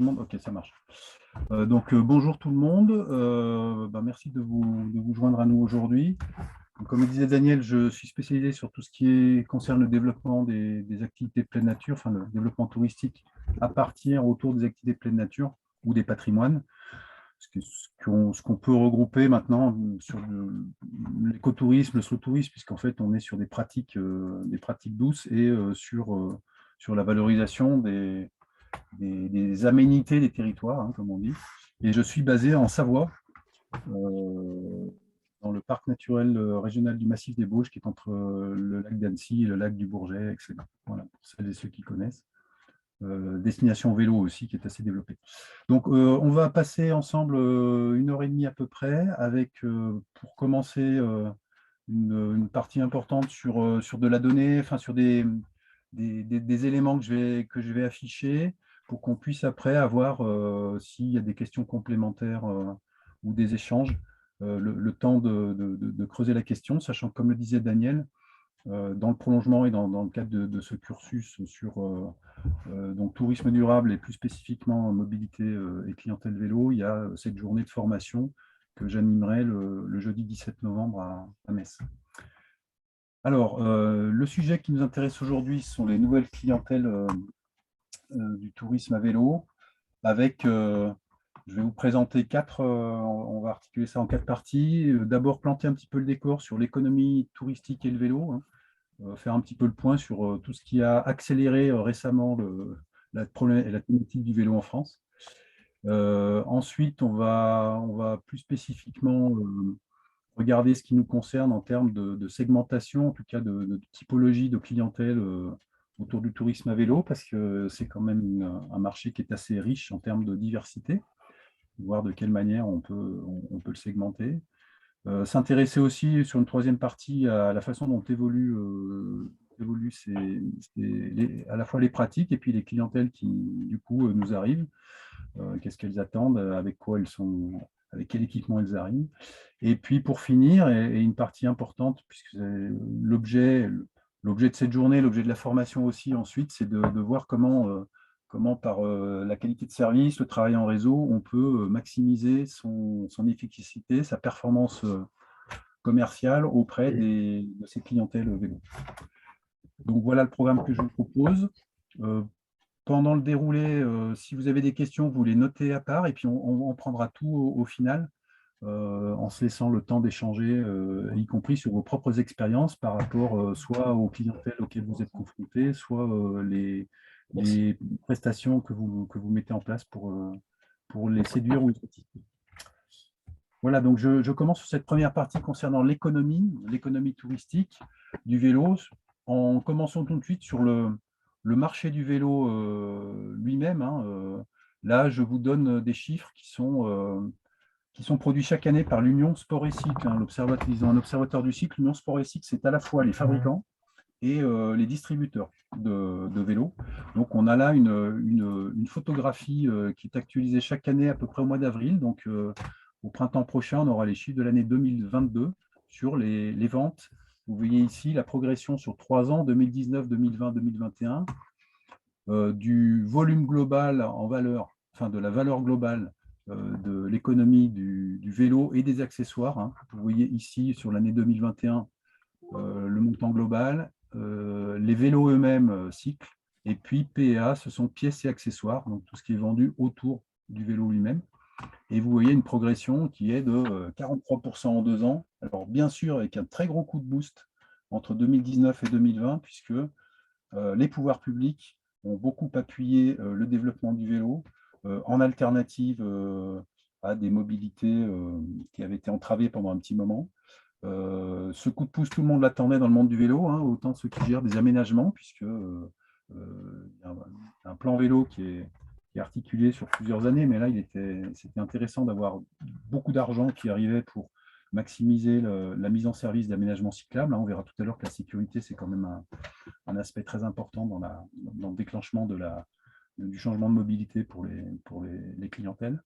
Ok, ça marche. Bonjour tout le monde. Merci de vous joindre à nous aujourd'hui. Comme le disait Daniel, je suis spécialisé sur tout ce qui concerne le développement des activités de pleine nature, enfin le développement touristique à partir autour des activités de pleine nature ou des patrimoines. Ce qu'on peut regrouper maintenant sur l'écotourisme, le slow tourisme, puisqu'en fait on est sur des pratiques douces et sur la valorisation des aménités des territoires, hein, comme on dit. Et je suis basé en Savoie, dans le parc naturel régional du Massif des Bauges, qui est entre le lac d'Annecy et le lac du Bourget, excellent. Voilà, pour celles et ceux qui connaissent. Destination vélo aussi, qui est assez développée. Donc, on va passer ensemble 1 heure et demie à peu près, avec, pour commencer, une partie importante sur de la donnée, enfin sur des éléments que je vais afficher, pour qu'on puisse après avoir, s'il y a des questions complémentaires ou des échanges, le temps de creuser la question, sachant que, comme le disait Daniel, dans le prolongement et dans le cadre de ce cursus sur donc tourisme durable et plus spécifiquement mobilité et clientèle vélo, il y a cette journée de formation que j'animerai le jeudi 17 novembre à Metz. Alors, le sujet qui nous intéresse aujourd'hui sont les nouvelles clientèles du tourisme à vélo, avec, je vais vous présenter on va articuler ça en 4 parties. D'abord, planter un petit peu le décor sur l'économie touristique et le vélo, hein. Faire un petit peu le point sur tout ce qui a accéléré récemment la thématique du vélo en France. Ensuite, on va plus spécifiquement regarder ce qui nous concerne en termes de segmentation, en tout cas de typologie de clientèle autour du tourisme à vélo, parce que c'est quand même un marché qui est assez riche en termes de diversité, voir de quelle manière on peut le segmenter. S'intéresser aussi sur une troisième partie à la façon dont évoluent à la fois les pratiques et puis les clientèles qui, du coup, nous arrivent. Qu'est-ce qu'elles attendent, avec quel équipement elles arrivent. Et puis, pour finir, et une partie importante, puisque c'est l'objet de cette journée, l'objet de la formation aussi ensuite, c'est de voir comment par la qualité de service, le travail en réseau, on peut maximiser son efficacité, sa performance commerciale auprès de ces clientèles vélo. Donc voilà le programme que je vous propose. Pendant le déroulé, si vous avez des questions, vous les notez à part et puis on prendra tout au final, en se laissant le temps d'échanger, y compris sur vos propres expériences par rapport soit aux clientèles auxquelles vous êtes confrontés, soit les prestations que vous mettez en place pour les séduire ou les satisfaire. Voilà, donc je commence sur cette première partie concernant l'économie touristique du vélo, en commençant tout de suite sur le marché du vélo lui-même, hein. Là, je vous donne des chiffres qui sont produits chaque année par l'Union Sport et Cycle, hein, ils ont un observateur du cycle. L'Union Sport et Cycle, c'est à la fois les fabricants et les distributeurs de vélos. Donc, on a là une photographie qui est actualisée chaque année à peu près au mois d'avril. Donc, au printemps prochain, on aura les chiffres de l'année 2022 sur les ventes. Vous voyez ici la progression sur 3 ans, 2019, 2020, 2021, du volume global en valeur, enfin de la valeur globale de l'économie du vélo et des accessoires, hein. Vous voyez ici sur l'année 2021 le montant global, les vélos eux-mêmes cycles, et puis PA, ce sont pièces et accessoires, donc tout ce qui est vendu autour du vélo lui-même. Et vous voyez une progression qui est de 43% en 2 ans. Alors bien sûr, avec un très gros coup de boost entre 2019 et 2020, puisque les pouvoirs publics ont beaucoup appuyé le développement du vélo en alternative à des mobilités qui avaient été entravées pendant un petit moment. Ce coup de pouce, tout le monde l'attendait dans le monde du vélo, hein, autant ceux qui gèrent des aménagements, puisque y a un plan vélo qui est articulé sur plusieurs années, mais là, c'était intéressant d'avoir beaucoup d'argent qui arrivait pour maximiser la mise en service d'aménagements cyclables. On verra tout à l'heure que la sécurité, c'est quand même un aspect très important dans le déclenchement du changement de mobilité pour les clientèles.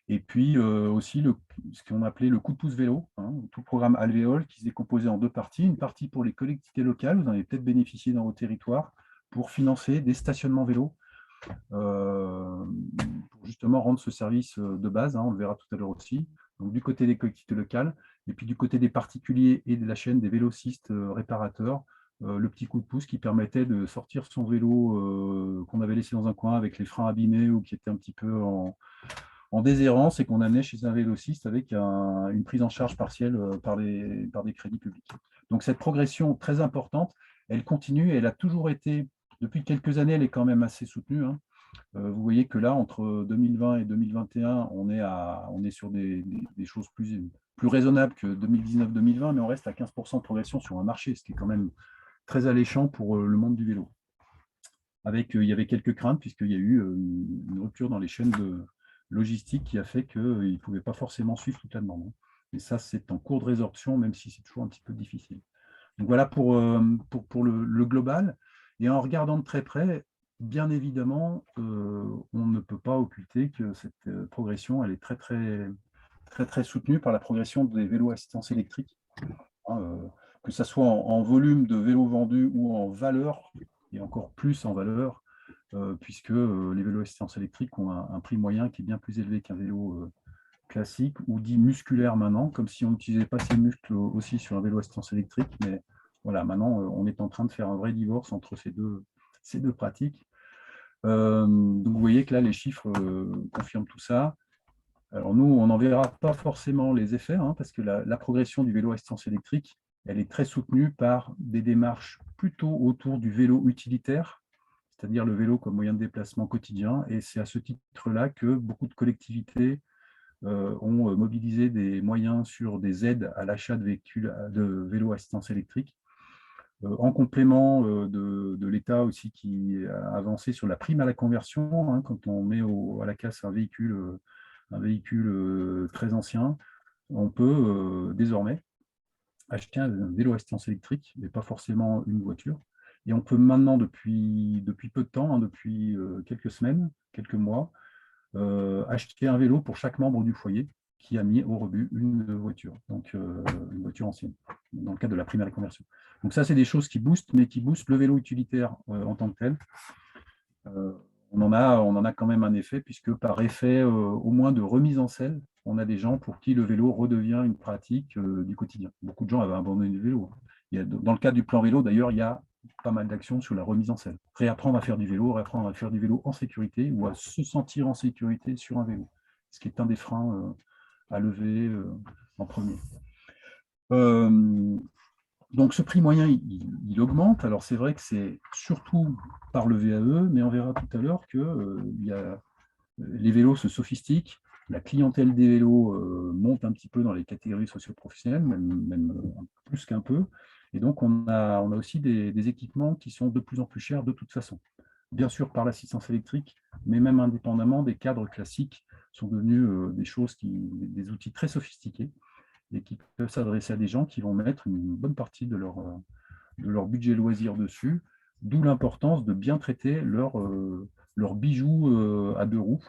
Et puis aussi ce qu'on appelait le coup de pouce vélo, hein, tout le programme Alvéole qui se décomposait en 2 parties. Une partie pour les collectivités locales, vous en avez peut-être bénéficié dans vos territoires, pour financer des stationnements vélos pour justement rendre ce service de base, hein, on le verra tout à l'heure aussi. Donc, du côté des collectivités locales, et puis du côté des particuliers et de la chaîne des vélocistes réparateurs, le petit coup de pouce qui permettait de sortir son vélo qu'on avait laissé dans un coin avec les freins abîmés ou qui était un petit peu en déshérence et qu'on amenait chez un vélociste avec une prise en charge partielle par des crédits publics. Donc cette progression très importante, elle continue et elle a toujours été, depuis quelques années, elle est quand même assez soutenue, hein. Vous voyez que là, entre 2020 et 2021, on est sur des choses plus raisonnables que 2019-2020, mais on reste à 15% de progression sur un marché, ce qui est quand même très alléchant pour le monde du vélo. Il y avait quelques craintes, puisqu'il y a eu une rupture dans les chaînes de logistique qui a fait qu'ils ne pouvaient pas forcément suivre toute la demande. Et ça, c'est en cours de résorption, même si c'est toujours un petit peu difficile. Donc voilà pour le global. Et en regardant de très près, bien évidemment, on ne peut pas occulter que cette progression, elle est très, très, très, très soutenue par la progression des vélos à assistance électrique, hein, que ce soit en volume de vélos vendus ou en valeur, et encore plus en valeur, puisque les vélos à assistance électrique ont un prix moyen qui est bien plus élevé qu'un vélo classique ou dit musculaire maintenant, comme si on n'utilisait pas ses muscles aussi sur un vélo à assistance électrique. Mais voilà, maintenant, on est en train de faire un vrai divorce entre ces deux pratiques. Donc, vous voyez que là, les chiffres confirment tout ça. Alors, nous, on n'en verra pas forcément les effets, hein, parce que la progression du vélo à assistance électrique, elle est très soutenue par des démarches plutôt autour du vélo utilitaire, c'est-à-dire le vélo comme moyen de déplacement quotidien. Et c'est à ce titre-là que beaucoup de collectivités ont mobilisé des moyens sur des aides à l'achat de vélos à assistance électrique, en complément de l'État aussi qui a avancé sur la prime à la conversion, hein, quand on met à la casse un véhicule très ancien, on peut désormais acheter un vélo à assistance électrique, mais pas forcément une voiture. Et on peut maintenant, depuis peu de temps, hein, depuis quelques semaines, quelques mois, acheter un vélo pour chaque membre du foyer qui a mis au rebut une voiture, donc une voiture ancienne, dans le cadre de la prime à la conversion. Donc ça, c'est des choses qui boostent, mais qui boostent le vélo utilitaire en tant que tel. On en a quand même un effet, puisque par effet au moins de remise en selle, on a des gens pour qui le vélo redevient une pratique du quotidien. Beaucoup de gens avaient abandonné le vélo. Dans le cadre du plan vélo, d'ailleurs, il y a pas mal d'actions sur la remise en selle. Réapprendre à faire du vélo, réapprendre à faire du vélo en sécurité ou à se sentir en sécurité sur un vélo, ce qui est un des freins à lever en premier. Donc ce prix moyen, il augmente. Alors c'est vrai que c'est surtout par le VAE, mais on verra tout à l'heure que les vélos se sophistiquent, la clientèle des vélos monte un petit peu dans les catégories socio-professionnelles, même plus qu'un peu. Et donc on a aussi des équipements qui sont de plus en plus chers de toute façon. Bien sûr par l'assistance électrique, mais même indépendamment, des cadres classiques sont devenus des outils très sophistiqués et qui peuvent s'adresser à des gens qui vont mettre une bonne partie de leur budget loisir dessus, d'où l'importance de bien traiter leurs bijoux à deux roues,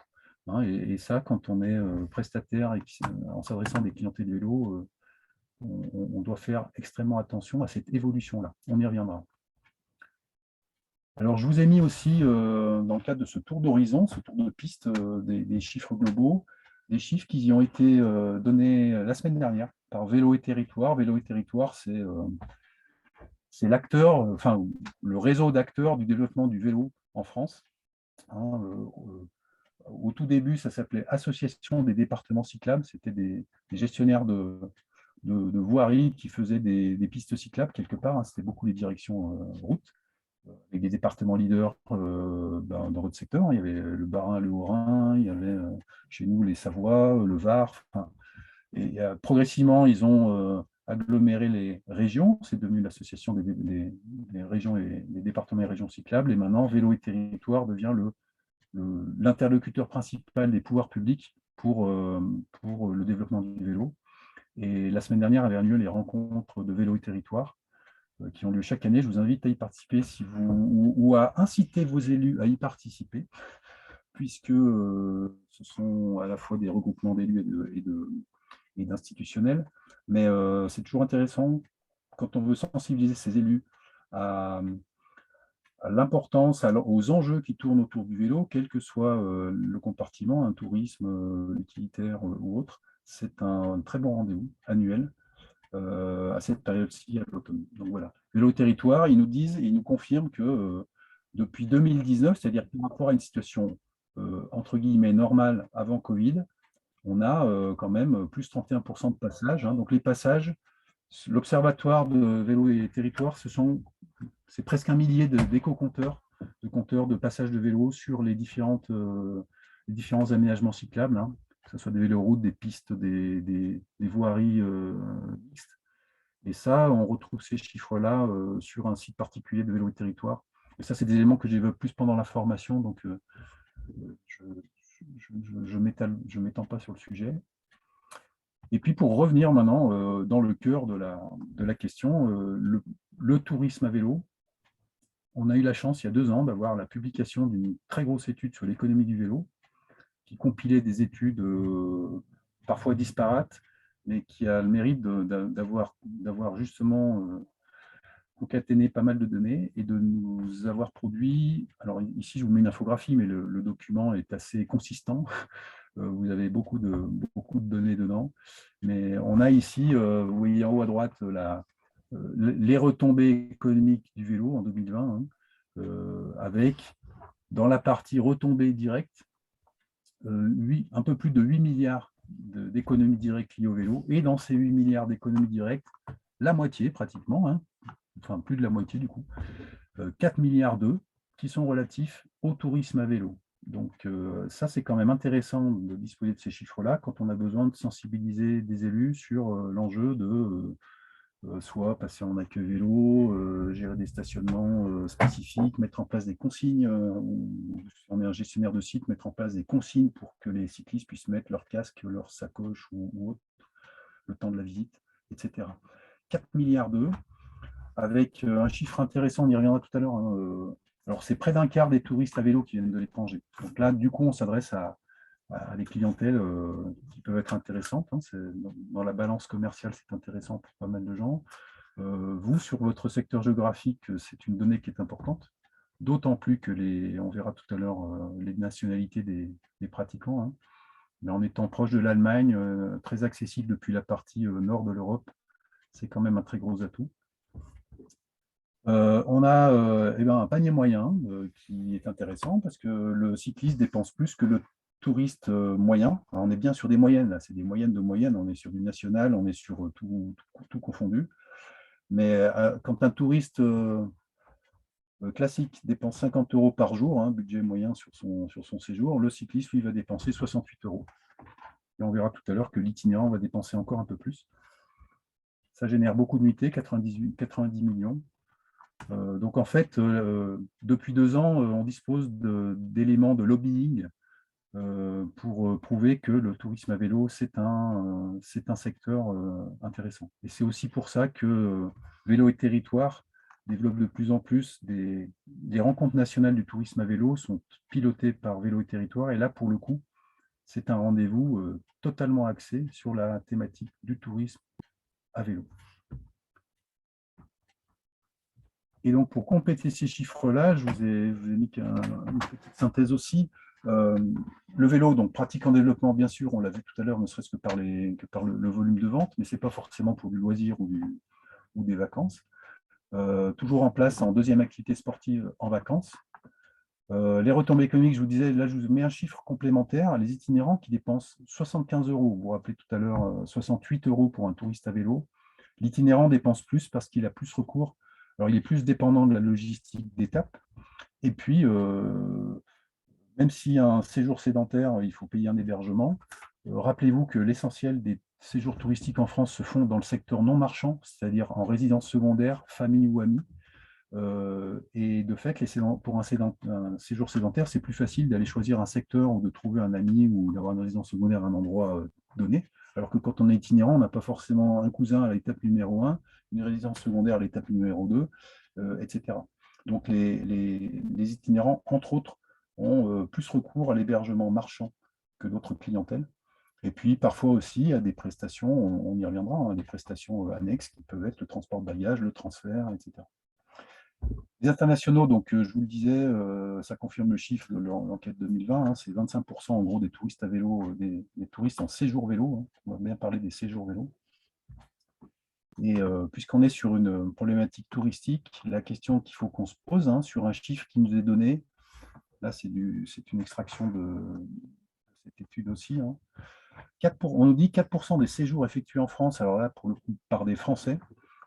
hein. Et ça, quand on est prestataire et en s'adressant à des clientèles de vélo, on doit faire extrêmement attention à cette évolution-là. On y reviendra. Alors, je vous ai mis aussi, dans le cadre de ce tour d'horizon, ce tour de piste, des chiffres globaux, des chiffres qui y ont été donnés la semaine dernière par Vélo et Territoire. Vélo et Territoire, c'est l'acteur, enfin, le réseau d'acteurs du développement du vélo en France, hein. Au tout début, ça s'appelait Association des départements cyclables. C'était des gestionnaires de voiries qui faisaient des pistes cyclables quelque part, hein. C'était beaucoup les directions routes, avec des départements leaders dans votre secteur. Il y avait le Bas-Rhin, le Haut-Rhin, il y avait chez nous les Savoie, le Var. Enfin, et progressivement, ils ont aggloméré les régions. C'est devenu l'association des régions et des départements et régions cyclables. Et maintenant, Vélo et Territoire devient l'interlocuteur principal des pouvoirs publics pour le développement du vélo. Et la semaine dernière avaient lieu les rencontres de Vélo et Territoire qui ont lieu chaque année. Je vous invite à y participer ou à inciter vos élus à y participer, puisque ce sont à la fois des regroupements d'élus et d'institutionnels, mais c'est toujours intéressant quand on veut sensibiliser ces élus à l'importance, aux enjeux qui tournent autour du vélo, quel que soit le compartiment, un tourisme utilitaire ou autre. C'est un très bon rendez-vous annuel à cette période-ci, à l'automne. Donc voilà. Vélo Territoire, ils nous disent, ils nous confirment que depuis 2019, c'est-à-dire par rapport à une situation entre guillemets normale avant Covid, on a quand même plus 31% de passages. Hein. Donc les passages, l'Observatoire de Vélo et Territoire, c'est presque 1 millier d'éco-compteurs, de compteurs de passage de vélo sur les différents aménagements cyclables, hein, que ce soit des véloroutes, des pistes, des voiries mixtes. Et ça, on retrouve ces chiffres-là sur un site particulier de Vélo et Territoire. Et ça, c'est des éléments que j'évoque plus pendant la formation, donc je ne m'étends pas sur le sujet. Et puis pour revenir maintenant dans le cœur de la question, le tourisme à vélo, on a eu la chance il y a 2 ans d'avoir la publication d'une très grosse étude sur l'économie du vélo, qui compilait des études parfois disparates, mais qui a le mérite d'avoir justement concaténé pas mal de données et de nous avoir produit. Alors ici, je vous mets une infographie, mais le document est assez consistant. Vous avez beaucoup de données dedans. Mais on a ici, vous voyez en haut à droite, les retombées économiques du vélo en 2020, hein, avec, dans la partie retombées directes, un peu plus de 8 milliards d'économies directes liées au vélo. Et dans ces 8 milliards d'économies directes, la moitié pratiquement, hein, enfin plus de la moitié du coup, 4 milliards d'euros qui sont relatifs au tourisme à vélo. Donc ça, c'est quand même intéressant de disposer de ces chiffres-là quand on a besoin de sensibiliser des élus sur l'enjeu de soit passer en accueil vélo, gérer des stationnements spécifiques, mettre en place des consignes, ou si on est un gestionnaire de site, mettre en place des consignes pour que les cyclistes puissent mettre leur casque, leur sacoche ou autre, le temps de la visite, etc. 4 milliards d'euros, avec un chiffre intéressant, on y reviendra tout à l'heure. Hein, alors, c'est près d'un quart des touristes à vélo qui viennent de l'étranger. Donc là, du coup, on s'adresse à des clientèles qui peuvent être intéressantes. Hein. Dans la balance commerciale, c'est intéressant pour pas mal de gens. Vous, sur votre secteur géographique, c'est une donnée qui est importante, d'autant plus que on verra tout à l'heure les nationalités des pratiquants. Hein. Mais en étant proche de l'Allemagne, très accessible depuis la partie nord de l'Europe, c'est quand même un très gros atout. On a un panier moyen qui est intéressant parce que le cycliste dépense plus que le touriste moyen. Alors, on est bien sur des moyennes, là, c'est des moyennes de moyenne, on est sur du national, on est sur tout confondu. Mais quand un touriste classique dépense 50 euros par jour, hein, budget moyen sur son séjour, le cycliste, lui, va dépenser 68 euros. Et on verra tout à l'heure que l'itinérant va dépenser encore un peu plus. Ça génère beaucoup de nuitées, 90 millions. Donc en fait, depuis 2 ans, on dispose d'éléments de lobbying pour prouver que le tourisme à vélo, c'est un secteur intéressant. Et c'est aussi pour ça que Vélo et Territoire développe de plus en plus des rencontres nationales du tourisme à vélo, sont pilotées par Vélo et Territoire. Et là, pour le coup, c'est un rendez-vous totalement axé sur la thématique du tourisme à vélo. Et donc, pour compléter ces chiffres-là, je vous ai mis une petite synthèse aussi. Le vélo, donc pratique en développement, bien sûr, on l'a vu tout à l'heure, ne serait-ce que par le volume de vente, mais ce n'est pas forcément pour du loisir ou des vacances. Toujours en place en deuxième activité sportive en vacances. Les retombées économiques, je vous disais, là, je vous mets un chiffre complémentaire. Les itinérants qui dépensent 75 euros, vous vous rappelez tout à l'heure, 68 euros pour un touriste à vélo. L'itinérant dépense plus parce qu'il a plus recours. Alors, il est plus dépendant de la logistique d'étape. Et puis, même si un séjour sédentaire, il faut payer un hébergement, rappelez-vous que l'essentiel des séjours touristiques en France se font dans le secteur non marchand, c'est-à-dire en résidence secondaire, famille ou amis. Et de fait, pour un séjour sédentaire, c'est plus facile d'aller choisir un secteur ou de trouver un ami ou d'avoir une résidence secondaire à un endroit donné. Alors que quand on est itinérant, on n'a pas forcément un cousin à l'étape numéro 1, une résidence secondaire à l'étape numéro 2, etc. Donc les itinérants, entre autres, ont plus recours à l'hébergement marchand que d'autres clientèles. Et puis parfois aussi à des prestations, on y reviendra, hein, des prestations annexes qui peuvent être le transport de bagages, le transfert, etc. Les internationaux, donc je vous le disais, ça confirme le chiffre de l'enquête 2020, hein, c'est 25% en gros des touristes à vélo, des touristes en séjour vélo, hein. On va bien parler des séjours vélo. Et puisqu'on est sur une problématique touristique, la question qu'il faut qu'on se pose, hein, sur un chiffre qui nous est donné, là c'est une extraction de cette étude aussi, hein. On nous dit 4% des séjours effectués en France, alors là pour le coup par des Français,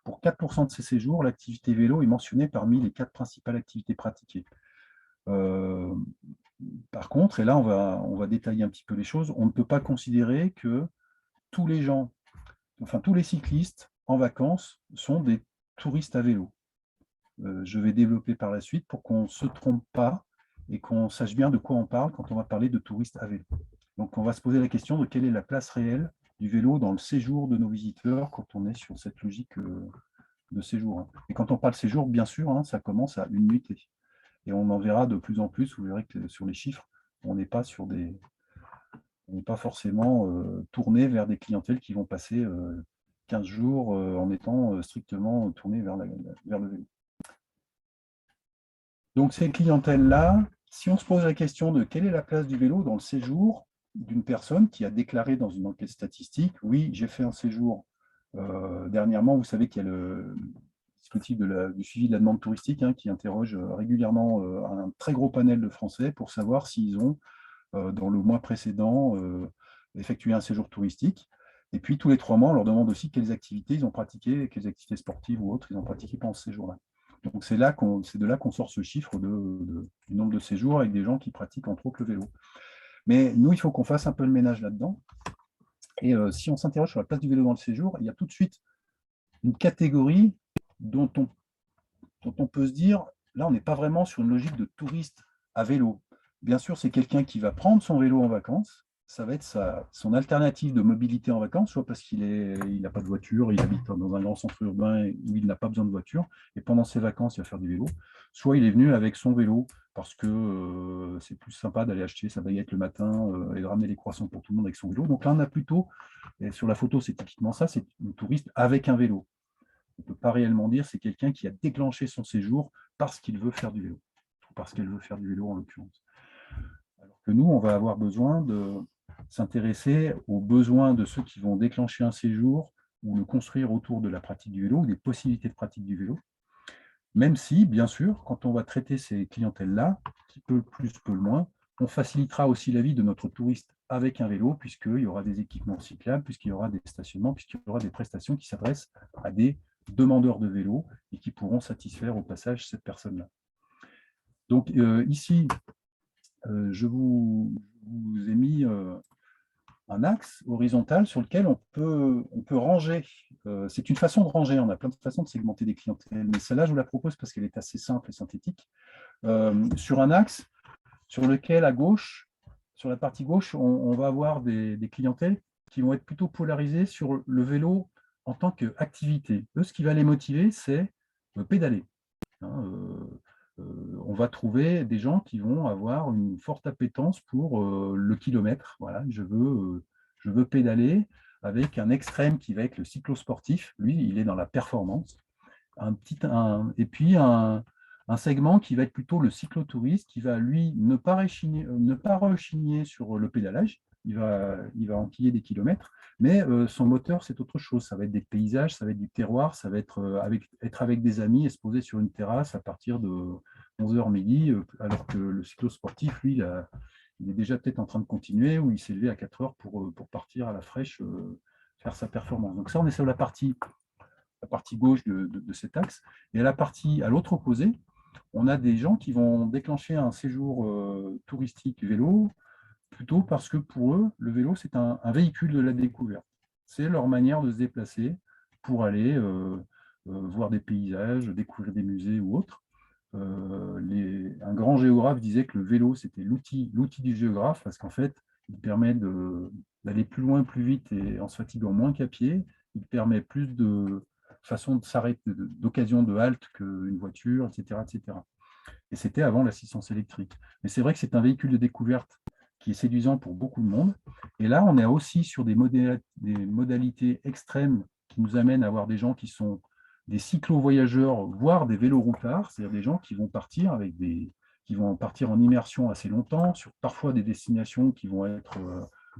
pour 4% de ces séjours, l'activité vélo est mentionnée parmi les 4 principales activités pratiquées. Euh, Par contre, et là on va détailler un petit peu les choses, on ne peut pas considérer que tous les gens, enfin tous les cyclistes en vacances sont des touristes à vélo. Je vais développer par la suite pour qu'on ne se trompe pas et qu'on sache bien de quoi on parle quand on va parler de touristes à vélo. Donc on va se poser la question de quelle est la place réelle du vélo dans le séjour de nos visiteurs quand on est sur cette logique de séjour, hein. Et quand on parle séjour, bien sûr, hein, ça commence à une nuitée. Et on en verra de plus en plus, vous verrez que sur les chiffres, on n'est pas forcément tourné vers des clientèles qui vont passer 15 jours en étant strictement tournées vers le vélo. Donc ces clientèles-là, si on se pose la question de quelle est la place du vélo dans le séjour d'une personne qui a déclaré dans une enquête statistique, oui, j'ai fait un séjour dernièrement, vous savez qu'il y a le dispositif du suivi de la demande touristique, hein, qui interroge régulièrement un très gros panel de Français pour savoir s'ils ont, dans le mois précédent, effectué un séjour touristique. Et puis tous les 3 mois, on leur demande aussi quelles activités ils ont pratiquées, quelles activités sportives ou autres ils ont pratiquées pendant ce séjour-là. Donc c'est de là qu'on sort ce chiffre du nombre de séjours avec des gens qui pratiquent entre autres le vélo. Mais nous, il faut qu'on fasse un peu le ménage là-dedans. Et si on s'interroge sur la place du vélo dans le séjour, il y a tout de suite une catégorie dont on peut se dire, là, on n'est pas vraiment sur une logique de touriste à vélo. Bien sûr, c'est quelqu'un qui va prendre son vélo en vacances. Ça va être son alternative de mobilité en vacances, soit parce qu'il n'a pas de voiture, il habite dans un grand centre urbain où il n'a pas besoin de voiture, et pendant ses vacances, il va faire du vélo. Soit il est venu avec son vélo, parce que c'est plus sympa d'aller acheter sa baguette le matin et de ramener les croissants pour tout le monde avec son vélo. Donc là, on a plutôt, et sur la photo, c'est typiquement ça, c'est une touriste avec un vélo. On ne peut pas réellement dire c'est quelqu'un qui a déclenché son séjour parce qu'il veut faire du vélo, ou parce qu'elle veut faire du vélo en l'occurrence. Alors que nous, on va avoir besoin de s'intéresser aux besoins de ceux qui vont déclencher un séjour ou le construire autour de la pratique du vélo, ou des possibilités de pratique du vélo. Même si, bien sûr, quand on va traiter ces clientèles-là, qui peut le plus, peut le moins, on facilitera aussi la vie de notre touriste avec un vélo, puisqu'il y aura des équipements cyclables, puisqu'il y aura des stationnements, puisqu'il y aura des prestations qui s'adressent à des demandeurs de vélo et qui pourront satisfaire au passage cette personne-là. Donc ici, je vous ai mis un axe horizontal sur lequel on peut ranger. C'est une façon de ranger, on a plein de façons de segmenter des clientèles, mais celle-là, je vous la propose parce qu'elle est assez simple et synthétique. Sur un axe sur lequel, à gauche, sur la partie gauche, on va avoir des clientèles qui vont être plutôt polarisées sur le vélo en tant qu'activité. Eux, ce qui va les motiver, c'est pédaler, hein. On va trouver des gens qui vont avoir une forte appétence pour le kilomètre. Voilà, je veux pédaler avec un extrême qui va être le cyclosportif. Lui, il est dans la performance. Et puis un segment qui va être plutôt le cyclotouriste, qui va, lui, ne pas rechigner sur le pédalage. Il va enquiller des kilomètres, mais son moteur, c'est autre chose. Ça va être des paysages, ça va être du terroir, ça va être être avec des amis et se poser sur une terrasse à partir de 11h midi, alors que le cyclosportif, lui, il est déjà peut-être en train de continuer ou il s'est levé à 4h pour partir à la fraîche faire sa performance. Donc ça, on est sur la partie gauche de cet axe. Et à l'autre opposé, on a des gens qui vont déclencher un séjour touristique vélo, plutôt parce que pour eux, le vélo, c'est un véhicule de la découverte. C'est leur manière de se déplacer pour aller voir des paysages, découvrir des musées ou autres. Un grand géographe disait que le vélo, c'était l'outil du géographe, parce qu'en fait, il permet d'aller plus loin, plus vite et en se fatiguant moins qu'à pied. Il permet plus de façons de s'arrêter, d'occasion de halte qu'une voiture, etc., etc. Et c'était avant l'assistance électrique. Mais c'est vrai que c'est un véhicule de découverte qui est séduisant pour beaucoup de monde. Et là, on est aussi sur des modalités extrêmes qui nous amènent à avoir des gens qui sont des cyclo-voyageurs, voire des vélo-routards, c'est-à-dire des gens qui vont partir qui vont partir en immersion assez longtemps, sur parfois des destinations qui vont être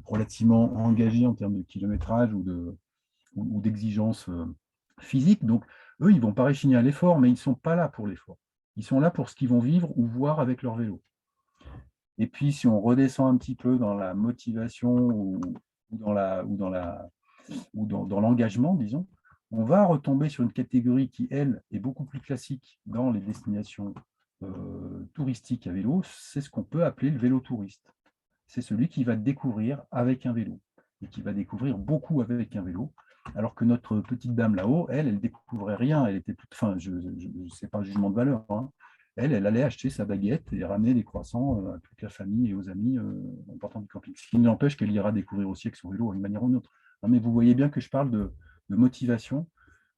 relativement engagées en termes de kilométrage ou d'exigences physiques. Donc, eux, ils ne vont pas réchigner à l'effort, mais ils ne sont pas là pour l'effort. Ils sont là pour ce qu'ils vont vivre ou voir avec leur vélo. Et puis, si on redescend un petit peu dans la motivation dans l'engagement, disons, on va retomber sur une catégorie qui, elle, est beaucoup plus classique dans les destinations touristiques à vélo. C'est ce qu'on peut appeler le vélo touriste. C'est celui qui va découvrir avec un vélo et qui va découvrir beaucoup avec un vélo. Alors que notre petite dame là-haut, elle ne découvrait rien. Elle était enfin, c'est pas un jugement de valeur, hein. Elle allait acheter sa baguette et ramener des croissants à toute la famille et aux amis en partant du camping. Ce qui n'empêche qu'elle ira découvrir aussi avec son vélo d'une manière ou d'une autre. Non, mais vous voyez bien que je parle de motivation.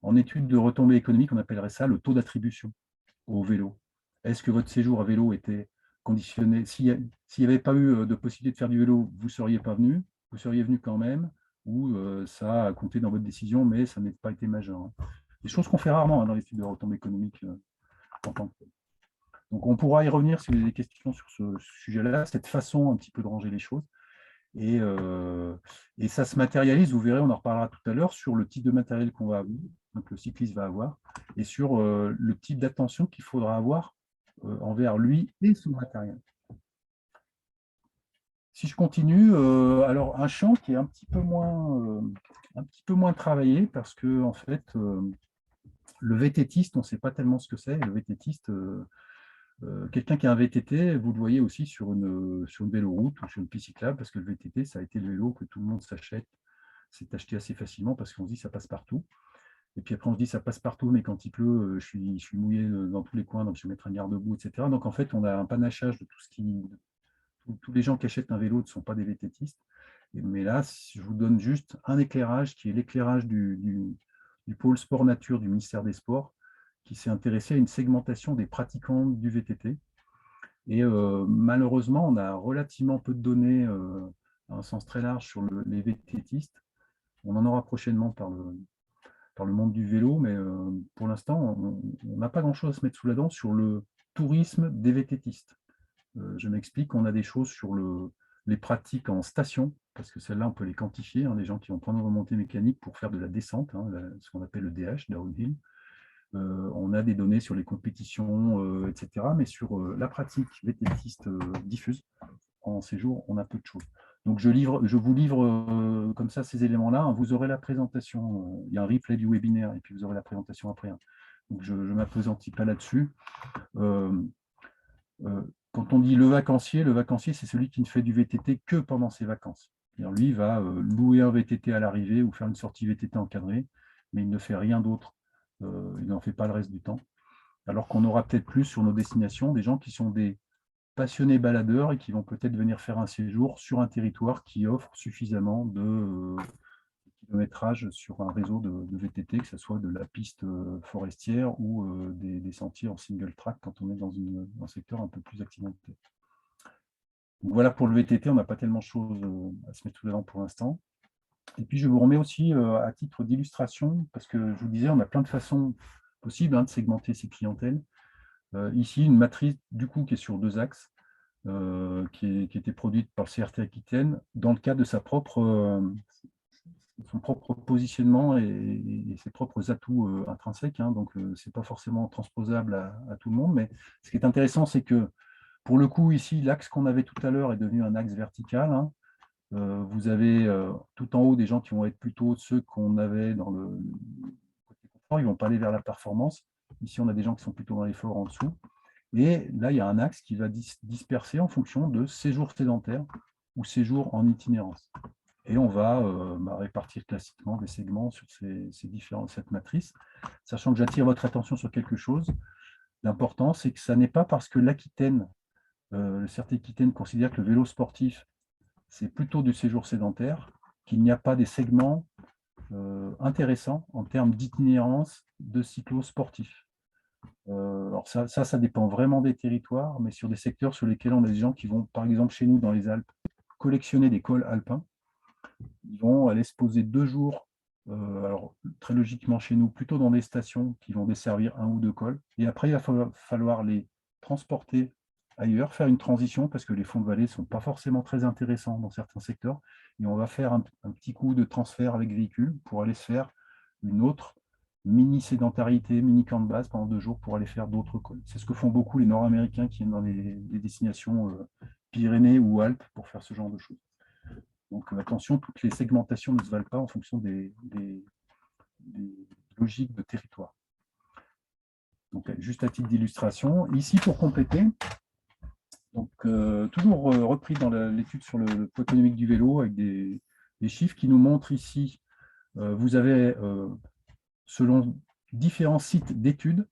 En étude de retombées économiques, on appellerait ça le taux d'attribution au vélo. Est-ce que votre séjour à vélo était conditionné? S'il n'y avait pas eu de possibilité de faire du vélo, vous ne seriez pas venu, vous seriez venu quand même, ou ça a compté dans votre décision, mais ça n'a pas été majeur, hein. Des choses qu'on fait rarement dans l'étude de retombées économiques en tant que tel. Donc on pourra y revenir si vous avez des questions sur ce sujet-là, cette façon un petit peu de ranger les choses. Et ça se matérialise, vous verrez, on en reparlera tout à l'heure, sur le type de matériel qu'on va avoir, donc le cycliste va avoir, et sur le type d'attention qu'il faudra avoir envers lui et son matériel. Si je continue, alors un champ qui est un petit peu moins travaillé, parce que en fait, le VTTiste, on ne sait pas tellement ce que c'est. Le VTTiste, quelqu'un qui a un VTT, vous le voyez aussi sur une véloroute ou sur une piste cyclable, parce que le VTT, ça a été le vélo que tout le monde s'achète. C'est acheté assez facilement parce qu'on se dit ça passe partout. Et puis après, on se dit ça passe partout, mais quand il pleut, je suis mouillé dans tous les coins, donc je vais mettre un garde-boue, etc. Donc en fait, on a un panachage de tout ce qui. Tous les gens qui achètent un vélo ne sont pas des VTTistes. Mais là, je vous donne juste un éclairage qui est l'éclairage du pôle sport nature du ministère des Sports, qui s'est intéressé à une segmentation des pratiquants du VTT. Et malheureusement, on a relativement peu de données à un sens très large sur les VTTistes. On en aura prochainement par le monde du vélo, mais pour l'instant, on n'a pas grand-chose à se mettre sous la dent sur le tourisme des VTTistes. Je m'explique, on a des choses sur les pratiques en station, parce que celles-là, on peut les quantifier, hein, les gens qui vont prendre une remontée mécanique pour faire de la descente, hein, ce qu'on appelle le DH, downhill. On a des données sur les compétitions, etc. Mais sur la pratique VTTiste diffuse en séjour, on a peu de choses. Donc je vous livre comme ça ces éléments-là, hein. Vous aurez la présentation, il y a un replay du webinaire, et puis vous aurez la présentation après, hein. Donc je ne m'appesantis pas là-dessus. Quand on dit le vacancier, c'est celui qui ne fait du VTT que pendant ses vacances. Lui, il va louer un VTT à l'arrivée ou faire une sortie VTT encadrée, mais il ne fait rien d'autre. Il n'en fait pas le reste du temps. Alors qu'on aura peut-être plus sur nos destinations des gens qui sont des passionnés baladeurs et qui vont peut-être venir faire un séjour sur un territoire qui offre suffisamment de kilométrage sur un réseau de VTT, que ce soit de la piste forestière ou des sentiers en single track quand on est dans un secteur un peu plus accidenté. Donc voilà pour le VTT, on n'a pas tellement de choses à se mettre sous la dent pour l'instant. Et puis je vous remets aussi à titre d'illustration, parce que je vous disais, on a plein de façons possibles de segmenter ces clientèles. Ici, une matrice du coup qui est sur 2 axes, qui a été produite par le CRT Aquitaine dans le cadre de son propre positionnement et ses propres atouts intrinsèques, hein. Donc, ce n'est pas forcément transposable à tout le monde. Mais ce qui est intéressant, c'est que pour le coup, ici, l'axe qu'on avait tout à l'heure est devenu un axe vertical, hein. Vous avez tout en haut des gens qui vont être plutôt ceux qu'on avait dans le côté confort, ils ne vont pas aller vers la performance. Ici, on a des gens qui sont plutôt dans l'effort en dessous. Et là, il y a un axe qui va disperser en fonction de séjour sédentaire ou séjour en itinérance. Et on va répartir classiquement des segments sur cette matrice, sachant que j'attire votre attention sur quelque chose. L'important, c'est que ça n'est pas parce que l'Aquitaine, le CRT Aquitaine considère que le vélo sportif, c'est plutôt du séjour sédentaire, qu'il n'y a pas des segments intéressants en termes d'itinérance de cyclo-sportif. Alors ça dépend vraiment des territoires, mais sur des secteurs sur lesquels on a des gens qui vont, par exemple chez nous dans les Alpes, collectionner des cols alpins. Ils vont aller se poser 2 jours alors très logiquement chez nous, plutôt dans des stations qui vont desservir un ou deux cols. Et après, il va falloir les transporter ailleurs, faire une transition, parce que les fonds de vallée ne sont pas forcément très intéressants dans certains secteurs. Et on va faire un petit coup de transfert avec véhicule pour aller se faire une autre mini-sédentarité, mini-camp de base pendant 2 jours pour aller faire d'autres cols. C'est ce que font beaucoup les Nord-Américains qui viennent dans les destinations Pyrénées ou Alpes pour faire ce genre de choses. Donc attention, toutes les segmentations ne se valent pas en fonction des logiques de territoire. Donc juste à titre d'illustration, ici pour compléter, donc toujours repris dans l'étude sur le poids économique du vélo avec des chiffres qui nous montrent ici, vous avez selon différents sites d'études,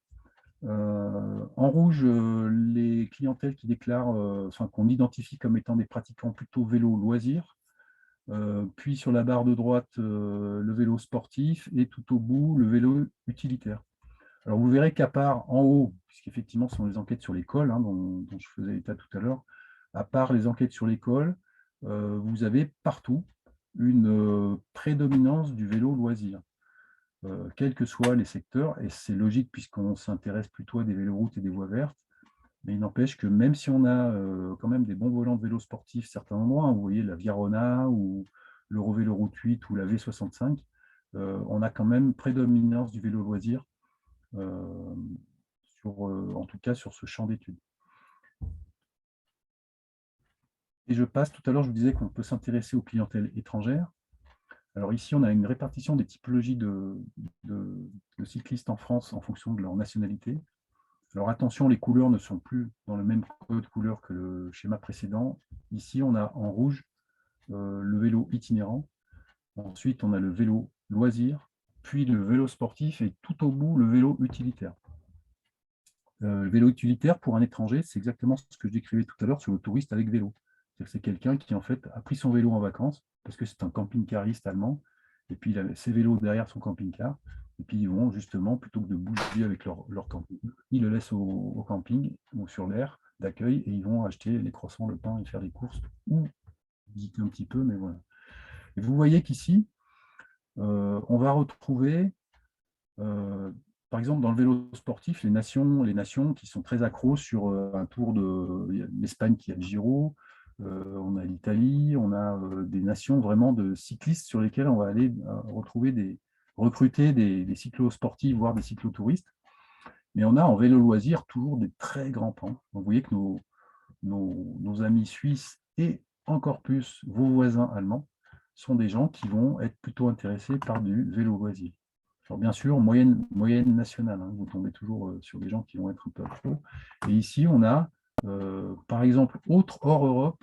en rouge, les clientèles qui déclarent, enfin, qu'on identifie comme étant des pratiquants plutôt vélo loisirs. Puis sur la barre de droite, le vélo sportif et tout au bout, le vélo utilitaire. Alors vous verrez qu'à part en haut, puisqu'effectivement ce sont les enquêtes sur l'école, hein, dont je faisais état tout à l'heure, à part les enquêtes sur l'école, vous avez partout une prédominance du vélo loisir. Quels que soient les secteurs, et c'est logique puisqu'on s'intéresse plutôt à des véloroutes et des voies vertes, mais il n'empêche que même si on a quand même des bons volants de vélos sportifs à certains endroits, hein, vous voyez la Viarona ou l'Eurovéloroute 8 ou la V65, on a quand même prédominance du vélo loisir, en tout cas sur ce champ d'études. Et je passe, tout à l'heure je vous disais qu'on peut s'intéresser aux clientèles étrangères. Alors ici, on a une répartition des typologies de cyclistes en France en fonction de leur nationalité. Alors attention, les couleurs ne sont plus dans le même code couleur que le schéma précédent. Ici, on a en rouge le vélo itinérant. Ensuite, on a le vélo loisir, puis le vélo sportif et tout au bout, le vélo utilitaire. Le vélo utilitaire, pour un étranger, c'est exactement ce que je décrivais tout à l'heure sur le touriste avec vélo. C'est quelqu'un qui en fait a pris son vélo en vacances, parce que c'est un camping-cariste allemand, et puis il a ses vélos derrière son camping-car, et puis ils vont justement, plutôt que de bouger avec leur camping, ils le laissent au camping ou sur l'aire d'accueil, et ils vont acheter les croissants, le pain et faire des courses, ou visiter un petit peu, mais voilà. Et vous voyez qu'ici, on va retrouver par exemple, dans le vélo sportif, les nations qui sont très accros sur un tour de l'Espagne qui a le Giro, on a l'Italie, on a des nations vraiment de cyclistes sur lesquels on va aller recruter des cyclosportifs, voire des cyclotouristes. Mais on a en vélo loisir toujours des très grands pans. Vous voyez que nos amis suisses et encore plus vos voisins allemands sont des gens qui vont être plutôt intéressés par du vélo loisir. Alors bien sûr, moyenne nationale, hein, vous tombez toujours sur des gens qui vont être un peu accros. Et ici, on a, par exemple, hors Europe,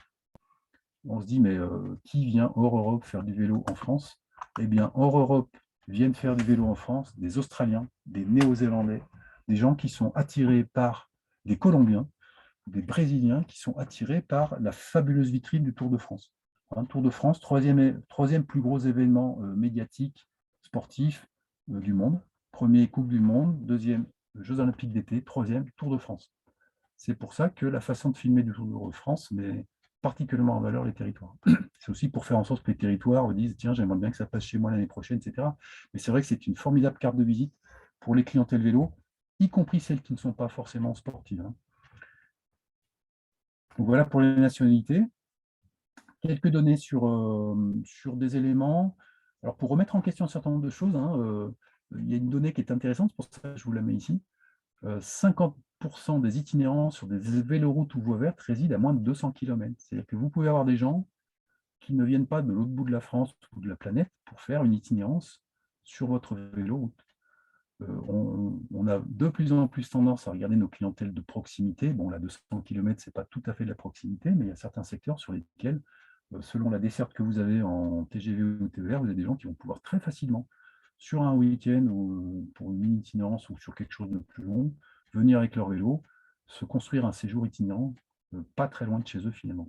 on se dit, mais qui vient hors Europe faire du vélo en France? Eh bien, hors Europe viennent faire du vélo en France des Australiens, des Néo-Zélandais, des gens qui sont attirés par des Colombiens, des Brésiliens qui sont attirés par la fabuleuse vitrine du Tour de France. Tour de France, troisième plus gros événement médiatique, sportif du monde. Premier, Coupe du Monde. Deuxième, Jeux Olympiques d'été. Troisième, Tour de France. C'est pour ça que la façon de filmer du Tour de France met particulièrement en valeur les territoires. C'est aussi pour faire en sorte que les territoires disent « Tiens, j'aimerais bien que ça passe chez moi l'année prochaine, etc. » Mais c'est vrai que c'est une formidable carte de visite pour les clientèles vélo, y compris celles qui ne sont pas forcément sportives. Donc voilà pour les nationalités. Quelques données sur des éléments. Alors pour remettre en question un certain nombre de choses, il y a une donnée qui est intéressante, c'est pour ça que je vous la mets ici. 50% des itinérants sur des véloroutes ou voies vertes résident à moins de 200 km. C'est-à-dire que vous pouvez avoir des gens qui ne viennent pas de l'autre bout de la France ou de la planète pour faire une itinérance sur votre véloroute. On a de plus en plus tendance à regarder nos clientèles de proximité. Bon, là, 200 km, ce n'est pas tout à fait de la proximité, mais il y a certains secteurs sur lesquels, selon la desserte que vous avez en TGV ou TER, vous avez des gens qui vont pouvoir très facilement, sur un week-end ou pour une mini-itinérance ou sur quelque chose de plus long, venir avec leur vélo, se construire un séjour itinérant pas très loin de chez eux finalement.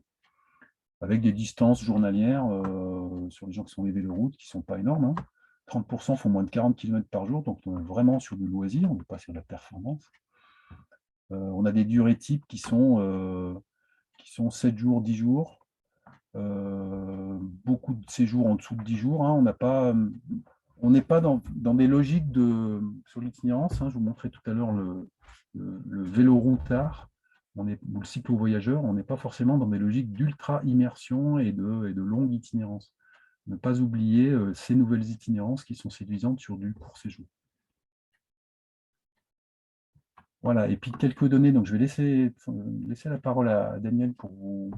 Avec des distances journalières sur les gens qui sont des véloroutes qui ne sont pas énormes, hein. 30% font moins de 40 km par jour, donc on est vraiment sur du loisir, on n'est pas sur de la performance. On a des durées types qui sont 7 jours, 10 jours, beaucoup de séjours en dessous de 10 jours. Hein. on n'est pas dans des logiques sur l'itinérance. Hein, je vous montrais tout à l'heure le vélo routard, ou le cyclo-voyageur. On n'est pas forcément dans des logiques d'ultra-immersion et de longue itinérance. Ne pas oublier ces nouvelles itinérances qui sont séduisantes sur du court séjour. Voilà, et puis quelques données. Donc, je vais laisser la parole à Daniel pour vous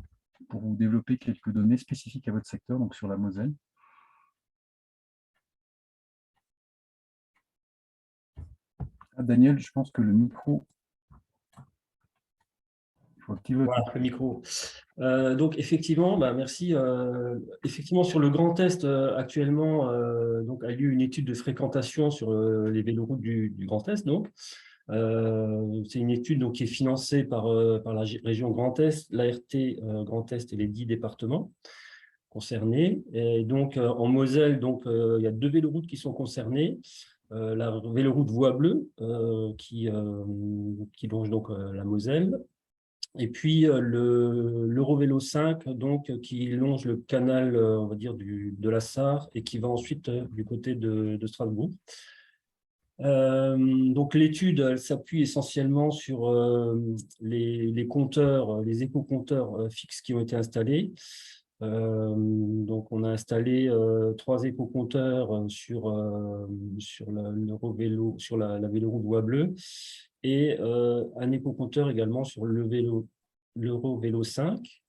développer quelques données spécifiques à votre secteur, donc sur la Moselle. Ah, Daniel, je pense que le micro, il faut activer votre Voilà, le micro. Donc, effectivement, merci. Effectivement, sur le Grand Est, actuellement, donc, a lieu une étude de fréquentation sur les véloroutes du Grand Est. Donc, c'est une étude donc, qui est financée par la région Grand Est, l'ART Grand Est et les 10 départements concernés. Et donc, en Moselle, donc, il y a 2 véloroutes qui sont concernées. La véloroute Voie Bleue qui longe donc la Moselle. Et puis l'Eurovélo 5, donc, qui longe le canal, on va dire, de la Sarre et qui va ensuite du côté de Strasbourg. Donc l'étude, elle s'appuie essentiellement sur les compteurs, les éco-compteurs fixes qui ont été installés. Donc on a installé 3 éco-compteurs sur l'Eurovélo, sur la véloroute Voie Bleue, et un éco-compteur également sur l'Eurovélo 5.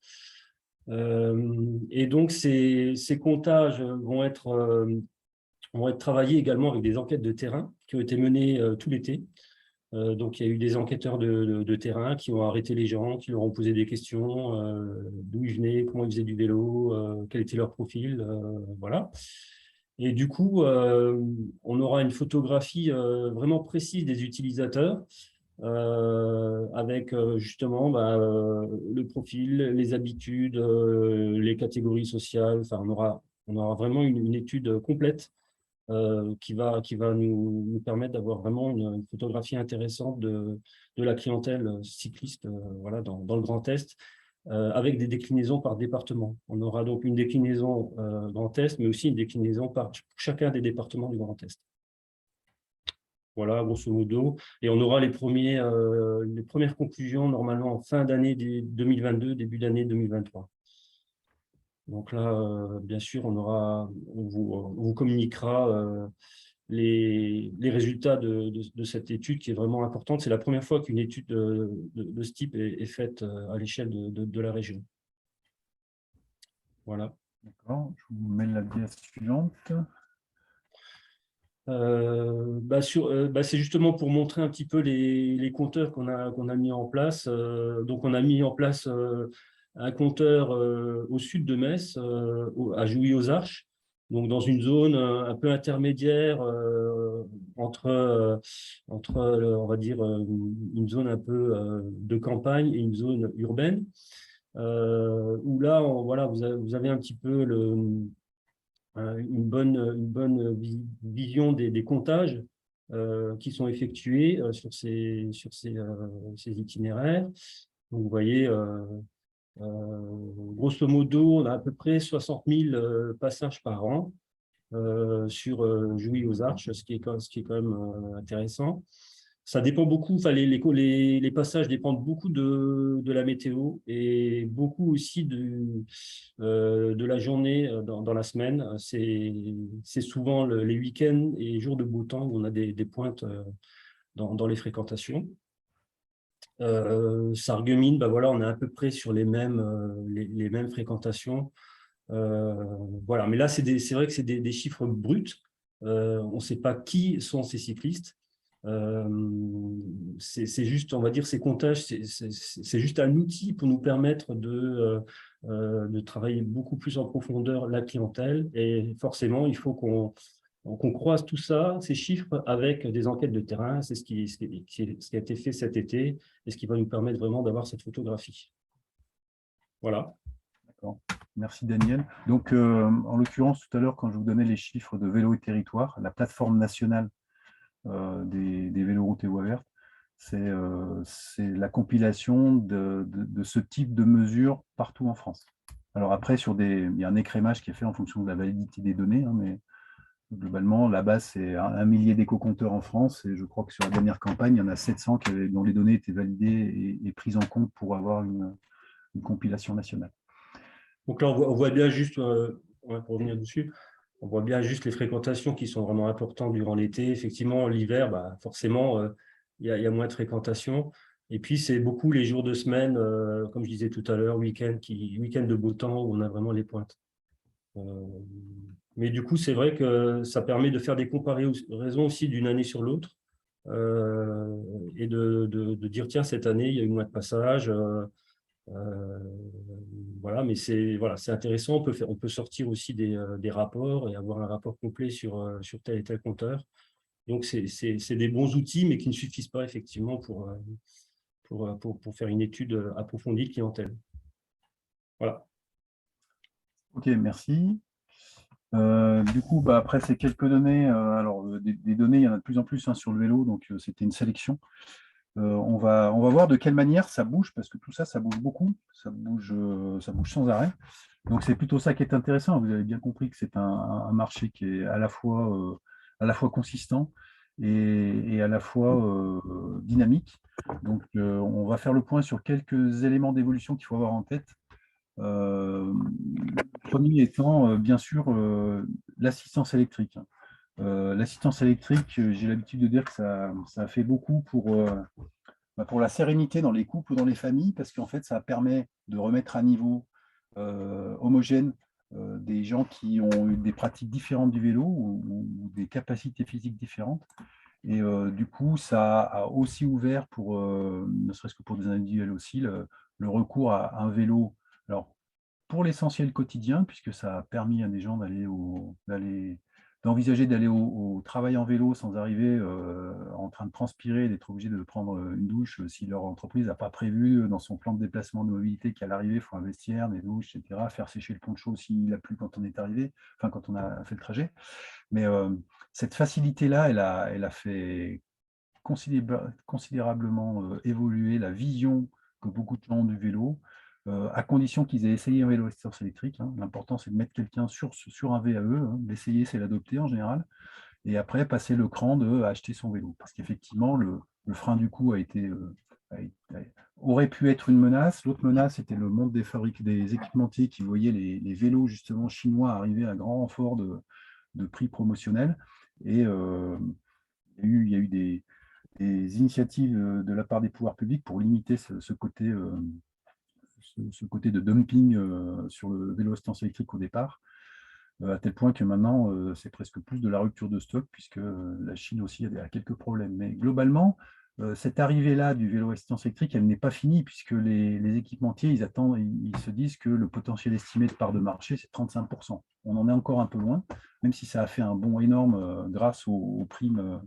Et donc ces comptages vont être travaillés également avec des enquêtes de terrain qui ont été menées tout l'été. Donc, il y a eu des enquêteurs de terrain qui ont arrêté les gens, qui leur ont posé des questions, d'où ils venaient, comment ils faisaient du vélo, quel était leur profil, voilà. Et du coup, on aura une photographie vraiment précise des utilisateurs, avec justement le profil, les habitudes, les catégories sociales. Enfin, on aura vraiment une étude complète qui va nous permettre d'avoir vraiment une photographie intéressante de la clientèle cycliste voilà, dans le Grand Est, avec des déclinaisons par département. On aura donc une déclinaison Grand Est, mais aussi une déclinaison par chacun des départements du Grand Est. Voilà, grosso modo. Et on aura les premières conclusions normalement en fin d'année 2022, début d'année 2023. Donc là, bien sûr, on vous communiquera les résultats de cette étude qui est vraiment importante. C'est la première fois qu'une étude de ce type est faite à l'échelle de la région. Voilà. D'accord, je vous mets la diapositive suivante. C'est justement pour montrer un petit peu les compteurs qu'on a mis en place. Donc, on a mis en place un compteur au sud de Metz, à Jouy-aux-Arches, donc dans une zone un peu intermédiaire entre, on va dire, une zone un peu de campagne et une zone urbaine, où là, voilà, vous avez un petit peu une bonne vision des comptages qui sont effectués sur ces itinéraires. Donc, vous voyez, grosso modo, on a à peu près 60 000 passages par an sur Jouy-aux-Arches, ce qui est quand même intéressant. Ça dépend beaucoup, enfin, les passages dépendent beaucoup de la météo et beaucoup aussi de la journée dans la semaine. C'est souvent les week-ends et les jours de beau temps où on a des pointes dans les fréquentations. Sarreguemines, voilà, on est à peu près sur les mêmes fréquentations. Voilà, mais là, c'est vrai que c'est des chiffres bruts. On ne sait pas qui sont ces cyclistes. C'est juste, on va dire, ces comptages, c'est juste un outil pour nous permettre de travailler beaucoup plus en profondeur la clientèle. Et forcément, il faut qu'on croise tout ça, ces chiffres, avec des enquêtes de terrain. C'est ce qui a été fait cet été et ce qui va nous permettre vraiment d'avoir cette photographie. Voilà. D'accord. Merci Daniel. Donc, en l'occurrence, tout à l'heure, quand je vous donnais les chiffres de Vélo et Territoire, la plateforme nationale des véloroutes et voies vertes, c'est la compilation de ce type de mesures partout en France. Alors après, il y a un écrémage qui est fait en fonction de la validité des données, hein, mais Globalement, la base, c'est 1 millier d'éco-compteurs en France. Et je crois que sur la dernière campagne, il y en a 700 dont les données étaient validées et prises en compte pour avoir une compilation nationale. Donc là, on voit bien juste, ouais, pour revenir dessus, on voit bien juste les fréquentations qui sont vraiment importantes durant l'été. Effectivement, l'hiver, bah, forcément, il y a moins de fréquentation. Et puis, c'est beaucoup les jours de semaine, comme je disais tout à l'heure, week-end de beau temps, où on a vraiment les pointes. Mais du coup, c'est vrai que ça permet de faire des comparaisons aussi d'une année sur l'autre, et de dire, tiens, cette année, il y a eu moins de passages. Euh, voilà, mais c'est intéressant. On peut sortir aussi des rapports et avoir un rapport complet sur tel et tel compteur. Donc, c'est des bons outils, mais qui ne suffisent pas effectivement pour faire une étude approfondie de clientèle. Voilà. OK, merci. Du coup, bah, après ces quelques données, alors des données, il y en a de plus en plus, hein, sur le vélo, donc c'était une sélection. On va voir de quelle manière ça bouge, parce que tout ça, ça bouge beaucoup, ça bouge sans arrêt. Donc c'est plutôt ça qui est intéressant. Vous avez bien compris que c'est un marché qui est à la fois consistant et à la fois dynamique. Donc on va faire le point sur quelques éléments d'évolution qu'il faut avoir en tête. Le premier étant, bien sûr, l'assistance électrique. L'assistance électrique, j'ai l'habitude de dire que ça a fait beaucoup pour la sérénité dans les couples ou dans les familles, parce qu'en fait, ça permet de remettre à niveau homogène des gens qui ont eu des pratiques différentes du vélo ou des capacités physiques différentes. Et du coup, ça a aussi ouvert ne serait-ce que pour des individuels aussi, le recours à un vélo. Alors, pour l'essentiel quotidien, puisque ça a permis à des gens d'envisager d'aller au travail en vélo sans arriver en train de transpirer, d'être obligé de prendre une douche si leur entreprise n'a pas prévu dans son plan de déplacement de mobilité qu'à l'arrivée, il faut un vestiaire, des douches, etc., faire sécher le poncho s'il a plu quand on est arrivé, enfin quand on a fait le trajet. Mais cette facilité-là, elle a fait considérablement évoluer la vision que beaucoup de gens ont du vélo, à condition qu'ils aient essayé un vélo assistance électrique, hein. L'important, c'est de mettre quelqu'un sur un VAE, hein. L'essayer, c'est l'adopter en général, et après passer le cran de acheter son vélo. Parce qu'effectivement, le frein du coup aurait pu être une menace. L'autre menace, c'était le monde des équipementiers qui voyaient les vélos justement chinois arriver à grand renfort de prix promotionnels. Et il y a eu des initiatives de la part des pouvoirs publics pour limiter ce côté de dumping sur le vélo assistance électrique au départ, à tel point que maintenant, c'est presque plus de la rupture de stock, puisque la Chine aussi a quelques problèmes. Mais globalement, cette arrivée-là du vélo assistance électrique, elle n'est pas finie, puisque les équipementiers, ils se disent que le potentiel estimé de part de marché, c'est 35%. On en est encore un peu loin, même si ça a fait un bond énorme grâce aux primes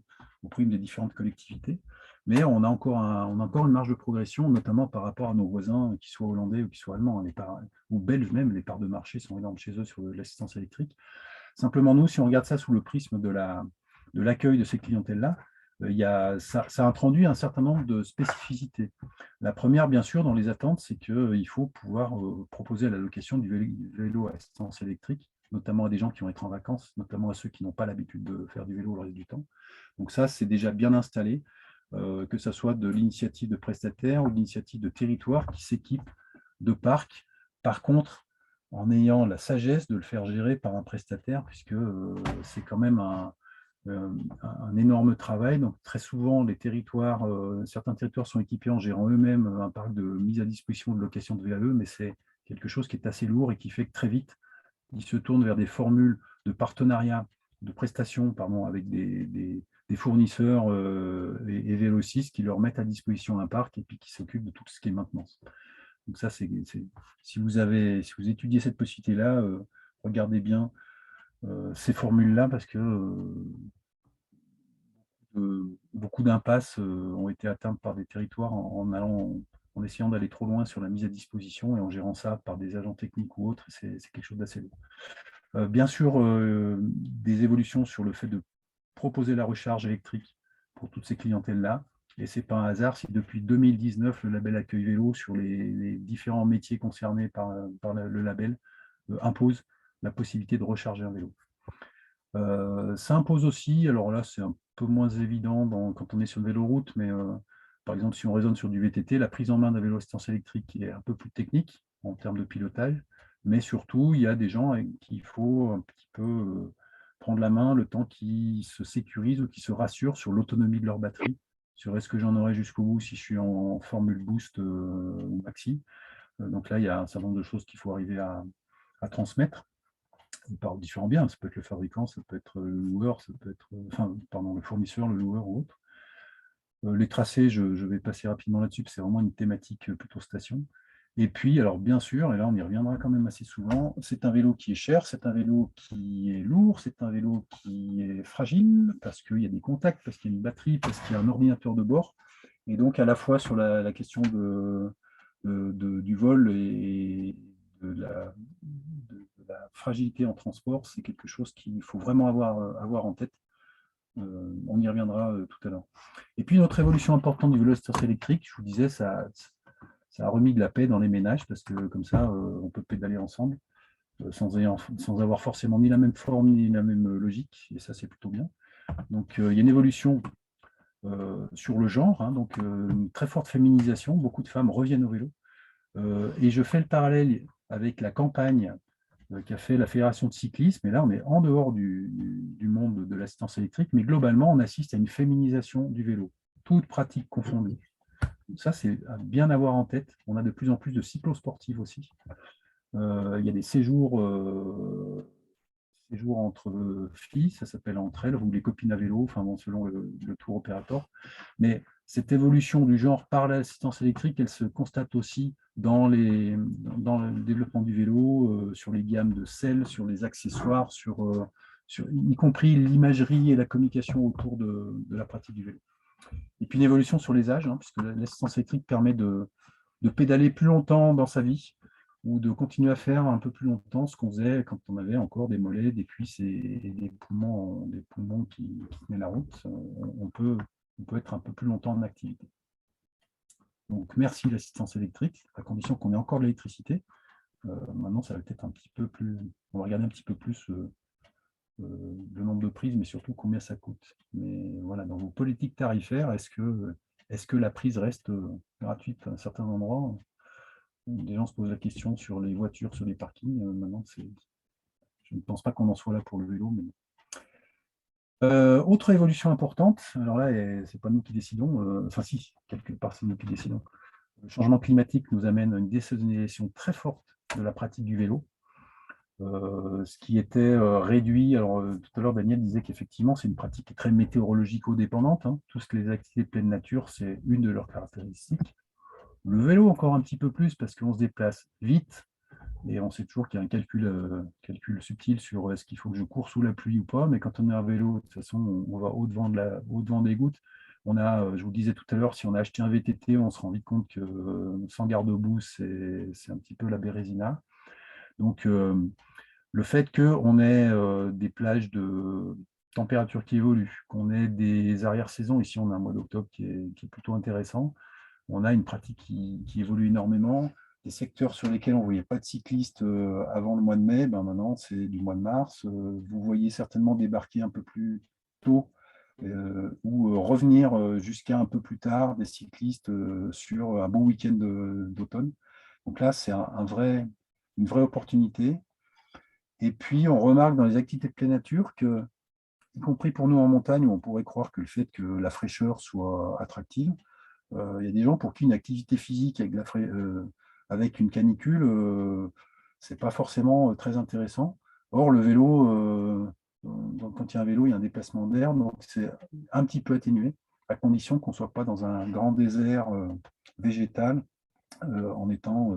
des différentes collectivités. Mais on a encore une marge de progression, notamment par rapport à nos voisins, qu'ils soient hollandais ou qu'ils soient allemands, ou belges même. Les parts de marché sont énormes chez eux sur l'assistance électrique. Simplement, nous, si on regarde ça sous le prisme de l'accueil de ces clientèles-là, ça introduit un certain nombre de spécificités. La première, bien sûr, dans les attentes, c'est qu'il faut pouvoir proposer la location du vélo à assistance électrique, notamment à des gens qui vont être en vacances, notamment à ceux qui n'ont pas l'habitude de faire du vélo le reste du temps. Donc ça, c'est déjà bien installé, que ce soit de l'initiative de prestataires ou de l'initiative de territoire qui s'équipent de parcs. Par contre, en ayant la sagesse de le faire gérer par un prestataire, puisque c'est quand même un énorme travail. Donc, très souvent, certains territoires sont équipés en gérant eux-mêmes un parc de mise à disposition de location de VAE, mais c'est quelque chose qui est assez lourd et qui fait que très vite, ils se tournent vers des formules de partenariat, de prestations, pardon, avec des fournisseurs et vélocistes qui leur mettent à disposition un parc et puis qui s'occupent de tout ce qui est maintenance. Donc ça, si vous étudiez cette possibilité-là, regardez bien ces formules-là, parce que beaucoup d'impasses ont été atteintes par des territoires en essayant d'aller trop loin sur la mise à disposition et en gérant ça par des agents techniques ou autres. C'est quelque chose d'assez lourd. Bien sûr, des évolutions sur le fait de proposer la recharge électrique pour toutes ces clientèles-là. Et ce n'est pas un hasard si depuis 2019, le label Accueil Vélo, sur les différents métiers concernés par le label, impose la possibilité de recharger un vélo. Ça impose aussi, alors là c'est un peu moins évident quand on est sur le vélo-route, mais par exemple si on raisonne sur du VTT, la prise en main d'un vélo assistance électrique est un peu plus technique en termes de pilotage, mais surtout il y a des gens avec qui il faut un petit peu prendre la main le temps qu'ils se sécurisent ou qu'ils se rassurent sur l'autonomie de leur batterie, sur est-ce que j'en aurai jusqu'au bout si je suis en formule boost ou maxi. Donc là il y a un certain nombre de choses qu'il faut arriver à transmettre par différents biens. Ça peut être le fabricant, ça peut être le loueur, ça peut être, enfin, pardon, le fournisseur, le loueur ou autre. Les tracés, je vais passer rapidement là-dessus, c'est vraiment une thématique plutôt station. Et puis, alors bien sûr, et là on y reviendra quand même assez souvent, c'est un vélo qui est cher, c'est un vélo qui est lourd, c'est un vélo qui est fragile, parce qu'il y a des contacts, parce qu'il y a une batterie, parce qu'il y a un ordinateur de bord. Et donc, à la fois sur la question du vol et de la fragilité en transport, c'est quelque chose qu'il faut vraiment avoir en tête. On y reviendra tout à l'heure. Et puis, une autre évolution importante du vélo assistance électrique, je vous disais, ça a remis de la paix dans les ménages, parce que comme ça, on peut pédaler ensemble, sans avoir forcément ni la même forme, ni la même logique, et ça, c'est plutôt bien. Donc, il y a une évolution sur le genre, hein, donc une très forte féminisation, beaucoup de femmes reviennent au vélo. Et je fais le parallèle avec la campagne qu'a fait la Fédération de cyclisme, et là on est en dehors du monde de l'assistance électrique, mais globalement on assiste à une féminisation du vélo, toutes pratiques confondues. Ça c'est à bien avoir en tête. On a de plus en plus de cyclosportives aussi. Il y a des séjours entre filles, ça s'appelle entre elles, ou les copines à vélo, enfin bon, selon le tour opérateur. Mais cette évolution du genre par l'assistance électrique, elle se constate aussi dans le développement du vélo, sur les gammes de selles, sur les accessoires, y compris l'imagerie et la communication autour de la pratique du vélo. Et puis une évolution sur les âges, hein, puisque l'assistance électrique permet de pédaler plus longtemps dans sa vie, ou de continuer à faire un peu plus longtemps ce qu'on faisait quand on avait encore des mollets, des cuisses et des poumons qui tenaient la route. On peut être un peu plus longtemps en activité. Donc merci l'assistance électrique, à condition qu'on ait encore de l'électricité. Maintenant, ça va peut-être un petit peu plus. On va regarder un petit peu plus le nombre de prises, mais surtout combien ça coûte. Mais voilà, dans vos politiques tarifaires, est-ce que la prise reste gratuite à certains endroits? Des gens se posent la question sur les voitures, sur les parkings. Maintenant, je ne pense pas qu'on en soit là pour le vélo. Mais... autre évolution importante, alors là, ce n'est pas nous qui décidons, enfin si, quelque part c'est nous qui décidons. Le changement climatique nous amène à une désaisonnalisation très forte de la pratique du vélo. Ce qui était réduit, alors tout à l'heure Daniel disait qu'effectivement c'est une pratique qui est très météorologico-dépendante, hein. Tout ce que les activités de pleine nature, c'est une de leurs caractéristiques. Le vélo encore un petit peu plus parce qu'on se déplace vite, et on sait toujours qu'il y a un calcul subtil sur est-ce qu'il faut que je cours sous la pluie ou pas, mais quand on est à vélo, de toute façon, on va au-devant des gouttes. Je vous disais tout à l'heure, si on a acheté un VTT, on se rend vite compte que sans garde-boue, c'est un petit peu la bérésina. Donc, le fait qu'on ait des plages de température qui évoluent, qu'on ait des arrière-saisons, ici on a un mois d'octobre qui est plutôt intéressant, on a une pratique qui évolue énormément. Des secteurs sur lesquels on ne voyait pas de cyclistes avant le mois de mai, ben maintenant c'est du mois de mars. Vous voyez certainement débarquer un peu plus tôt ou revenir jusqu'à un peu plus tard des cyclistes sur un bon week-end d'automne. Donc là, c'est une vraie opportunité. Et puis, on remarque dans les activités de pleine nature que, y compris pour nous en montagne, où on pourrait croire que le fait que la fraîcheur soit attractive, il y a des gens pour qui une activité physique avec une canicule, c'est pas forcément très intéressant. Or, le vélo, quand il y a un vélo, il y a un déplacement d'air, donc c'est un petit peu atténué, à condition qu'on ne soit pas dans un grand désert végétal en étant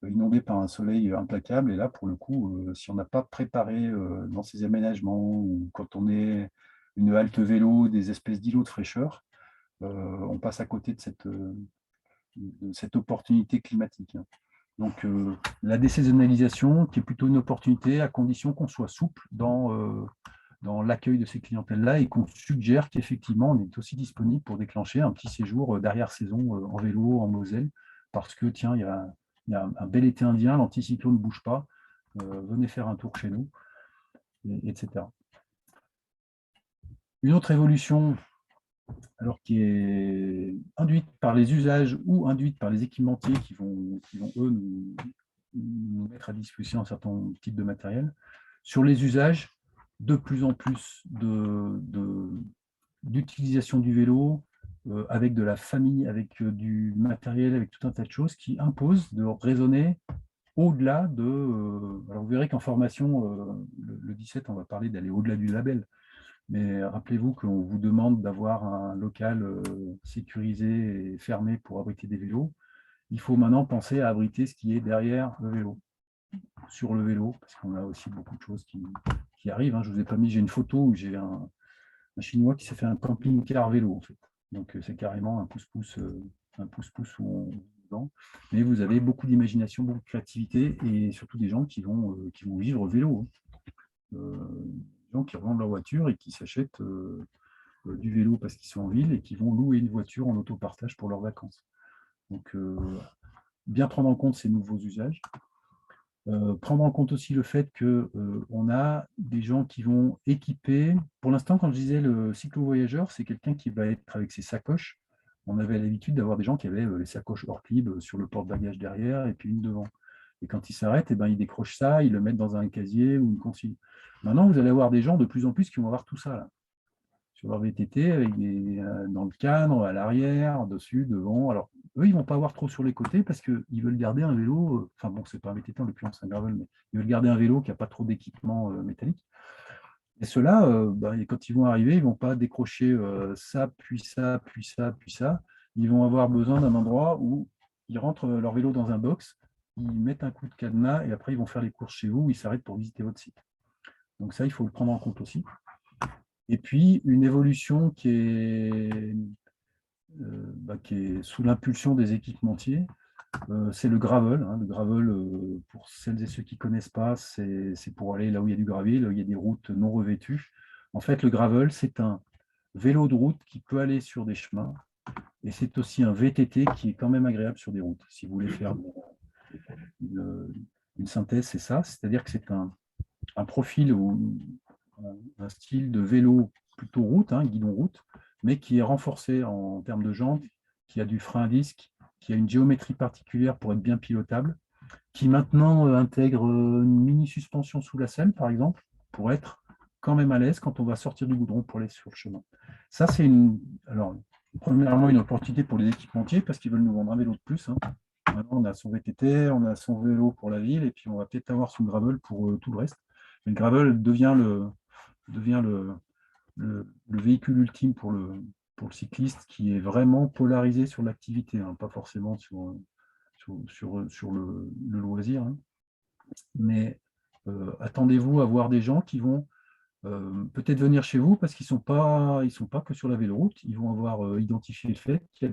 inondé par un soleil implacable. Et là, pour le coup, si on n'a pas préparé dans ces aménagements, ou quand on est une halte vélo, des espèces d'îlots de fraîcheur, on passe à côté de cette opportunité climatique. Donc, la désaisonnalisation, qui est plutôt une opportunité, à condition qu'on soit souple dans l'accueil de ces clientèles-là, et qu'on suggère qu'effectivement, on est aussi disponible pour déclencher un petit séjour d'arrière-saison en vélo, en Moselle, parce que, tiens, il y a un bel été indien, l'anticyclone ne bouge pas, venez faire un tour chez nous, etc. Une autre évolution, alors qui est induite par les usages ou induite par les équipementiers qui vont eux, nous mettre à disposition un certain type de matériel. Sur les usages, de plus en plus d'utilisation du vélo, avec de la famille, avec du matériel, avec tout un tas de choses qui imposent de raisonner au-delà de... alors vous verrez qu'en formation, le 17, on va parler d'aller au-delà du label. Mais rappelez-vous qu'on vous demande d'avoir un local sécurisé et fermé pour abriter des vélos. Il faut maintenant penser à abriter ce qui est derrière le vélo, sur le vélo, parce qu'on a aussi beaucoup de choses qui arrivent. Hein. Je ne vous ai pas mis, j'ai une photo où j'ai un Chinois qui s'est fait un camping-car vélo, en fait. Donc c'est carrément un pouce-pouce où on... Mais vous avez beaucoup d'imagination, beaucoup de créativité et surtout des gens qui vont vivre vélo. Hein. Des gens qui revendent leur voiture et qui s'achètent du vélo parce qu'ils sont en ville et qui vont louer une voiture en autopartage pour leurs vacances. Donc, bien prendre en compte ces nouveaux usages. Prendre en compte aussi le fait qu'on a des gens qui vont équiper. Pour l'instant, quand je disais le cyclo-voyageur, c'est quelqu'un qui va être avec ses sacoches. On avait l'habitude d'avoir des gens qui avaient les sacoches hors clip sur le porte-bagages derrière et puis une devant. Et quand ils s'arrêtent, eh ben, ils décrochent ça, ils le mettent dans un casier ou une consigne. Maintenant, vous allez avoir des gens de plus en plus qui vont avoir tout ça là, sur leur VTT, avec dans le cadre, à l'arrière, dessus, devant. Alors, eux, ils ne vont pas avoir trop sur les côtés parce qu'ils veulent garder un vélo, enfin bon, c'est pas un VTT en l'occurrence, c'est un gravel, mais ils veulent garder un vélo qui n'a pas trop d'équipement métallique. Et ceux-là, quand ils vont arriver, ils ne vont pas décrocher ça, puis ça, puis ça, puis ça. Ils vont avoir besoin d'un endroit où ils rentrent leur vélo dans un box, ils mettent un coup de cadenas et après ils vont faire les courses chez vous, ils s'arrêtent pour visiter votre site. Donc ça, il faut le prendre en compte aussi. Et puis, une évolution qui est sous l'impulsion des équipementiers, c'est le gravel. Hein. Le gravel, pour celles et ceux qui ne connaissent pas, c'est pour aller là où il y a du gravier, là où il y a des routes non revêtues. En fait, le gravel, c'est un vélo de route qui peut aller sur des chemins, et c'est aussi un VTT qui est quand même agréable sur des routes. Si vous voulez faire une synthèse, c'est ça, c'est-à-dire que c'est un profil ou un style de vélo plutôt route, hein, guidon route, mais qui est renforcé en termes de jantes, qui a du frein à disque, qui a une géométrie particulière pour être bien pilotable, qui maintenant intègre une mini suspension sous la selle, par exemple, pour être quand même à l'aise quand on va sortir du goudron pour aller sur le chemin. Ça, c'est premièrement une opportunité pour les équipementiers parce qu'ils veulent nous vendre un vélo de plus. Hein. Maintenant, on a son VTT, on a son vélo pour la ville, et puis on va peut-être avoir son gravel pour tout le reste. Mais le gravel devient le véhicule ultime pour le cycliste qui est vraiment polarisé sur l'activité, hein, pas forcément sur le loisir. Hein. Mais attendez-vous à voir des gens qui vont peut-être venir chez vous parce qu'ils sont pas que sur la véloroute. Ils vont avoir identifié le fait qu'il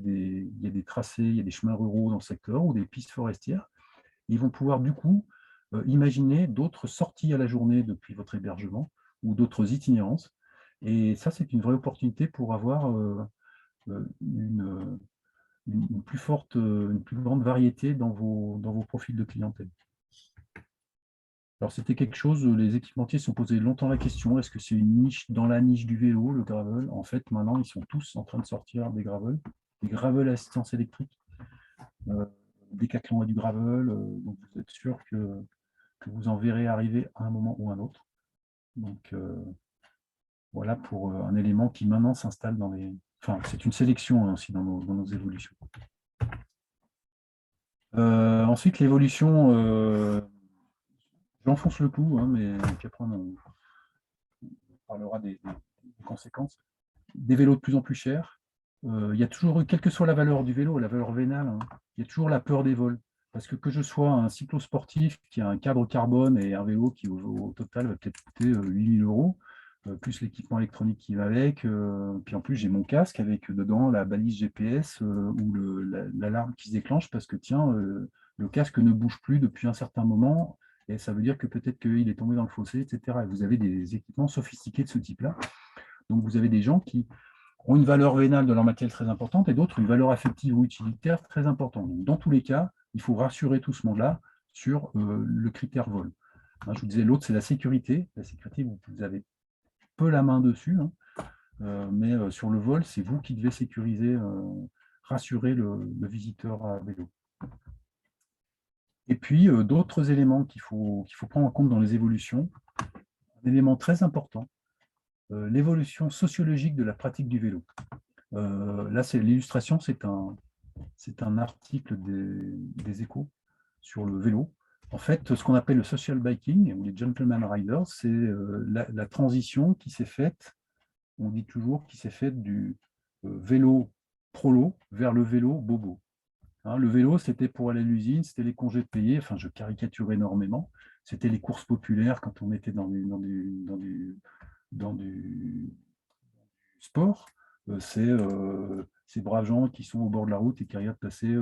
y a des tracés, il y a des chemins ruraux dans le secteur ou des pistes forestières. Ils vont pouvoir du coup imaginer d'autres sorties à la journée depuis votre hébergement ou d'autres itinérances. Et ça, c'est une vraie opportunité pour avoir une une plus grande variété dans vos profils de clientèle. Alors, c'était quelque chose, les équipementiers se sont posés longtemps la question, est-ce que c'est une niche dans la niche du vélo, le gravel? En fait, maintenant, ils sont tous en train de sortir des gravels à assistance électrique. Decathlon a du gravel, donc vous êtes sûr que vous en verrez arriver à un moment ou à un autre. Donc, voilà pour un élément qui maintenant s'installe dans les... Enfin, c'est une sélection hein, aussi dans nos évolutions. Ensuite, l'évolution, j'enfonce le clou, hein, mais puis après on parlera des conséquences. Des vélos de plus en plus chers. Il y a toujours eu, quelle que soit la valeur du vélo, la valeur vénale, hein, il y a toujours la peur des vols. Parce que je sois un cyclosportif qui a un cadre carbone et un vélo qui au total va peut-être coûter 8 000 €, plus l'équipement électronique qui va avec. Puis en plus, j'ai mon casque avec dedans la balise GPS ou l'alarme qui se déclenche parce que tiens, le casque ne bouge plus depuis un certain moment et ça veut dire que peut-être qu'il est tombé dans le fossé, etc. Et vous avez des équipements sophistiqués de ce type-là. Donc vous avez des gens qui ont une valeur vénale de leur matériel très importante et d'autres une valeur affective ou utilitaire très importante. Donc, dans tous les cas, il faut rassurer tout ce monde-là sur le critère vol. Hein, je vous disais, l'autre, c'est la sécurité. La sécurité, vous avez peu la main dessus. Hein. mais sur le vol, c'est vous qui devez sécuriser, rassurer le visiteur à vélo. Et puis, d'autres éléments qu'il faut prendre en compte dans les évolutions. Un élément très important, l'évolution sociologique de la pratique du vélo. Là, l'illustration, c'est un article des Échos sur le vélo. En fait, ce qu'on appelle le social biking, ou les gentleman riders, c'est la transition qui s'est faite, on dit toujours, qui s'est faite du vélo prolo vers le vélo bobo. Hein, le vélo, c'était pour aller à l'usine, c'était les congés payés, enfin, je caricature énormément, c'était les courses populaires quand on était dans du sport. Ces braves gens qui sont au bord de la route et qui regardent passer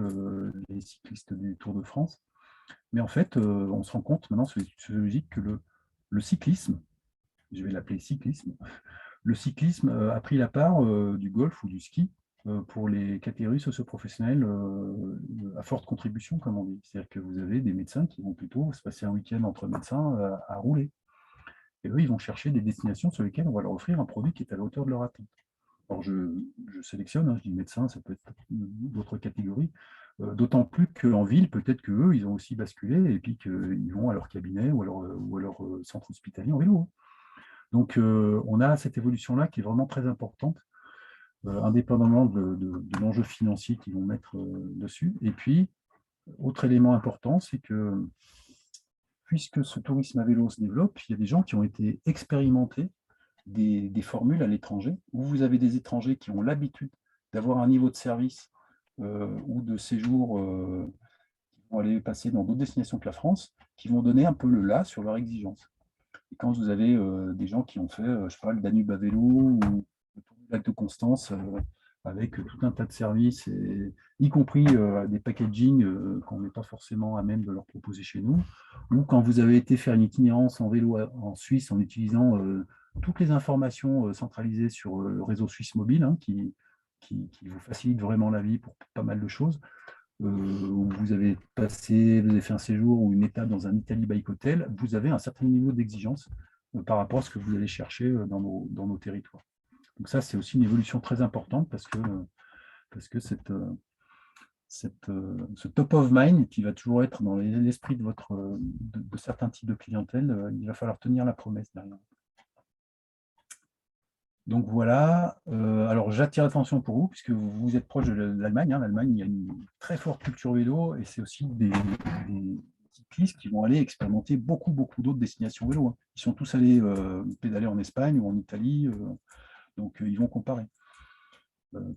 les cyclistes du Tour de France. Mais en fait, on se rend compte maintenant, c'est logique, que le cyclisme, je vais l'appeler cyclisme, le cyclisme a pris la part du golf ou du ski pour les catégories socio-professionnelles à forte contribution, comme on dit. C'est-à-dire que vous avez des médecins qui vont plutôt se passer un week-end entre médecins à rouler. Et eux, ils vont chercher des destinations sur lesquelles on va leur offrir un produit qui est à la hauteur de leur attente. Alors, je sélectionne, hein, je dis médecin, ça peut être d'autres catégories, d'autant plus qu'en ville, peut-être qu'eux, ils ont aussi basculé et puis qu'ils vont à leur cabinet ou à leur centre hospitalier en vélo. Donc, on a cette évolution-là qui est vraiment très importante, indépendamment de l'enjeu financier qu'ils vont mettre dessus. Et puis, autre élément important, c'est que puisque ce tourisme à vélo se développe, il y a des gens qui ont été expérimentés des formules à l'étranger, où vous avez des étrangers qui ont l'habitude d'avoir un niveau de service ou de séjour qui vont aller passer dans d'autres destinations que la France, qui vont donner un peu le là sur leurs exigences. Et quand vous avez des gens qui ont fait, je sais pas, le Danube à vélo ou le Tour du lac de Constance avec tout un tas de services, y compris des packaging qu'on n'est pas forcément à même de leur proposer chez nous, ou quand vous avez été faire une itinérance en vélo en Suisse en utilisant toutes les informations centralisées sur le réseau Suisse Mobile, hein, qui vous facilite vraiment la vie pour pas mal de choses, où vous avez fait un séjour ou une étape dans un Italie Bike Hotel, vous avez un certain niveau d'exigence par rapport à ce que vous allez chercher dans nos territoires. Donc ça, c'est aussi une évolution très importante parce que ce top of mind qui va toujours être dans l'esprit de certains types de clientèle, il va falloir tenir la promesse derrière. Donc voilà, alors j'attire l'attention pour vous, puisque vous êtes proche de l'Allemagne. Hein. L'Allemagne, il y a une très forte culture vélo, et c'est aussi des cyclistes qui vont aller expérimenter beaucoup d'autres destinations vélo. Hein. Ils sont tous allés pédaler en Espagne ou en Italie, donc ils vont comparer.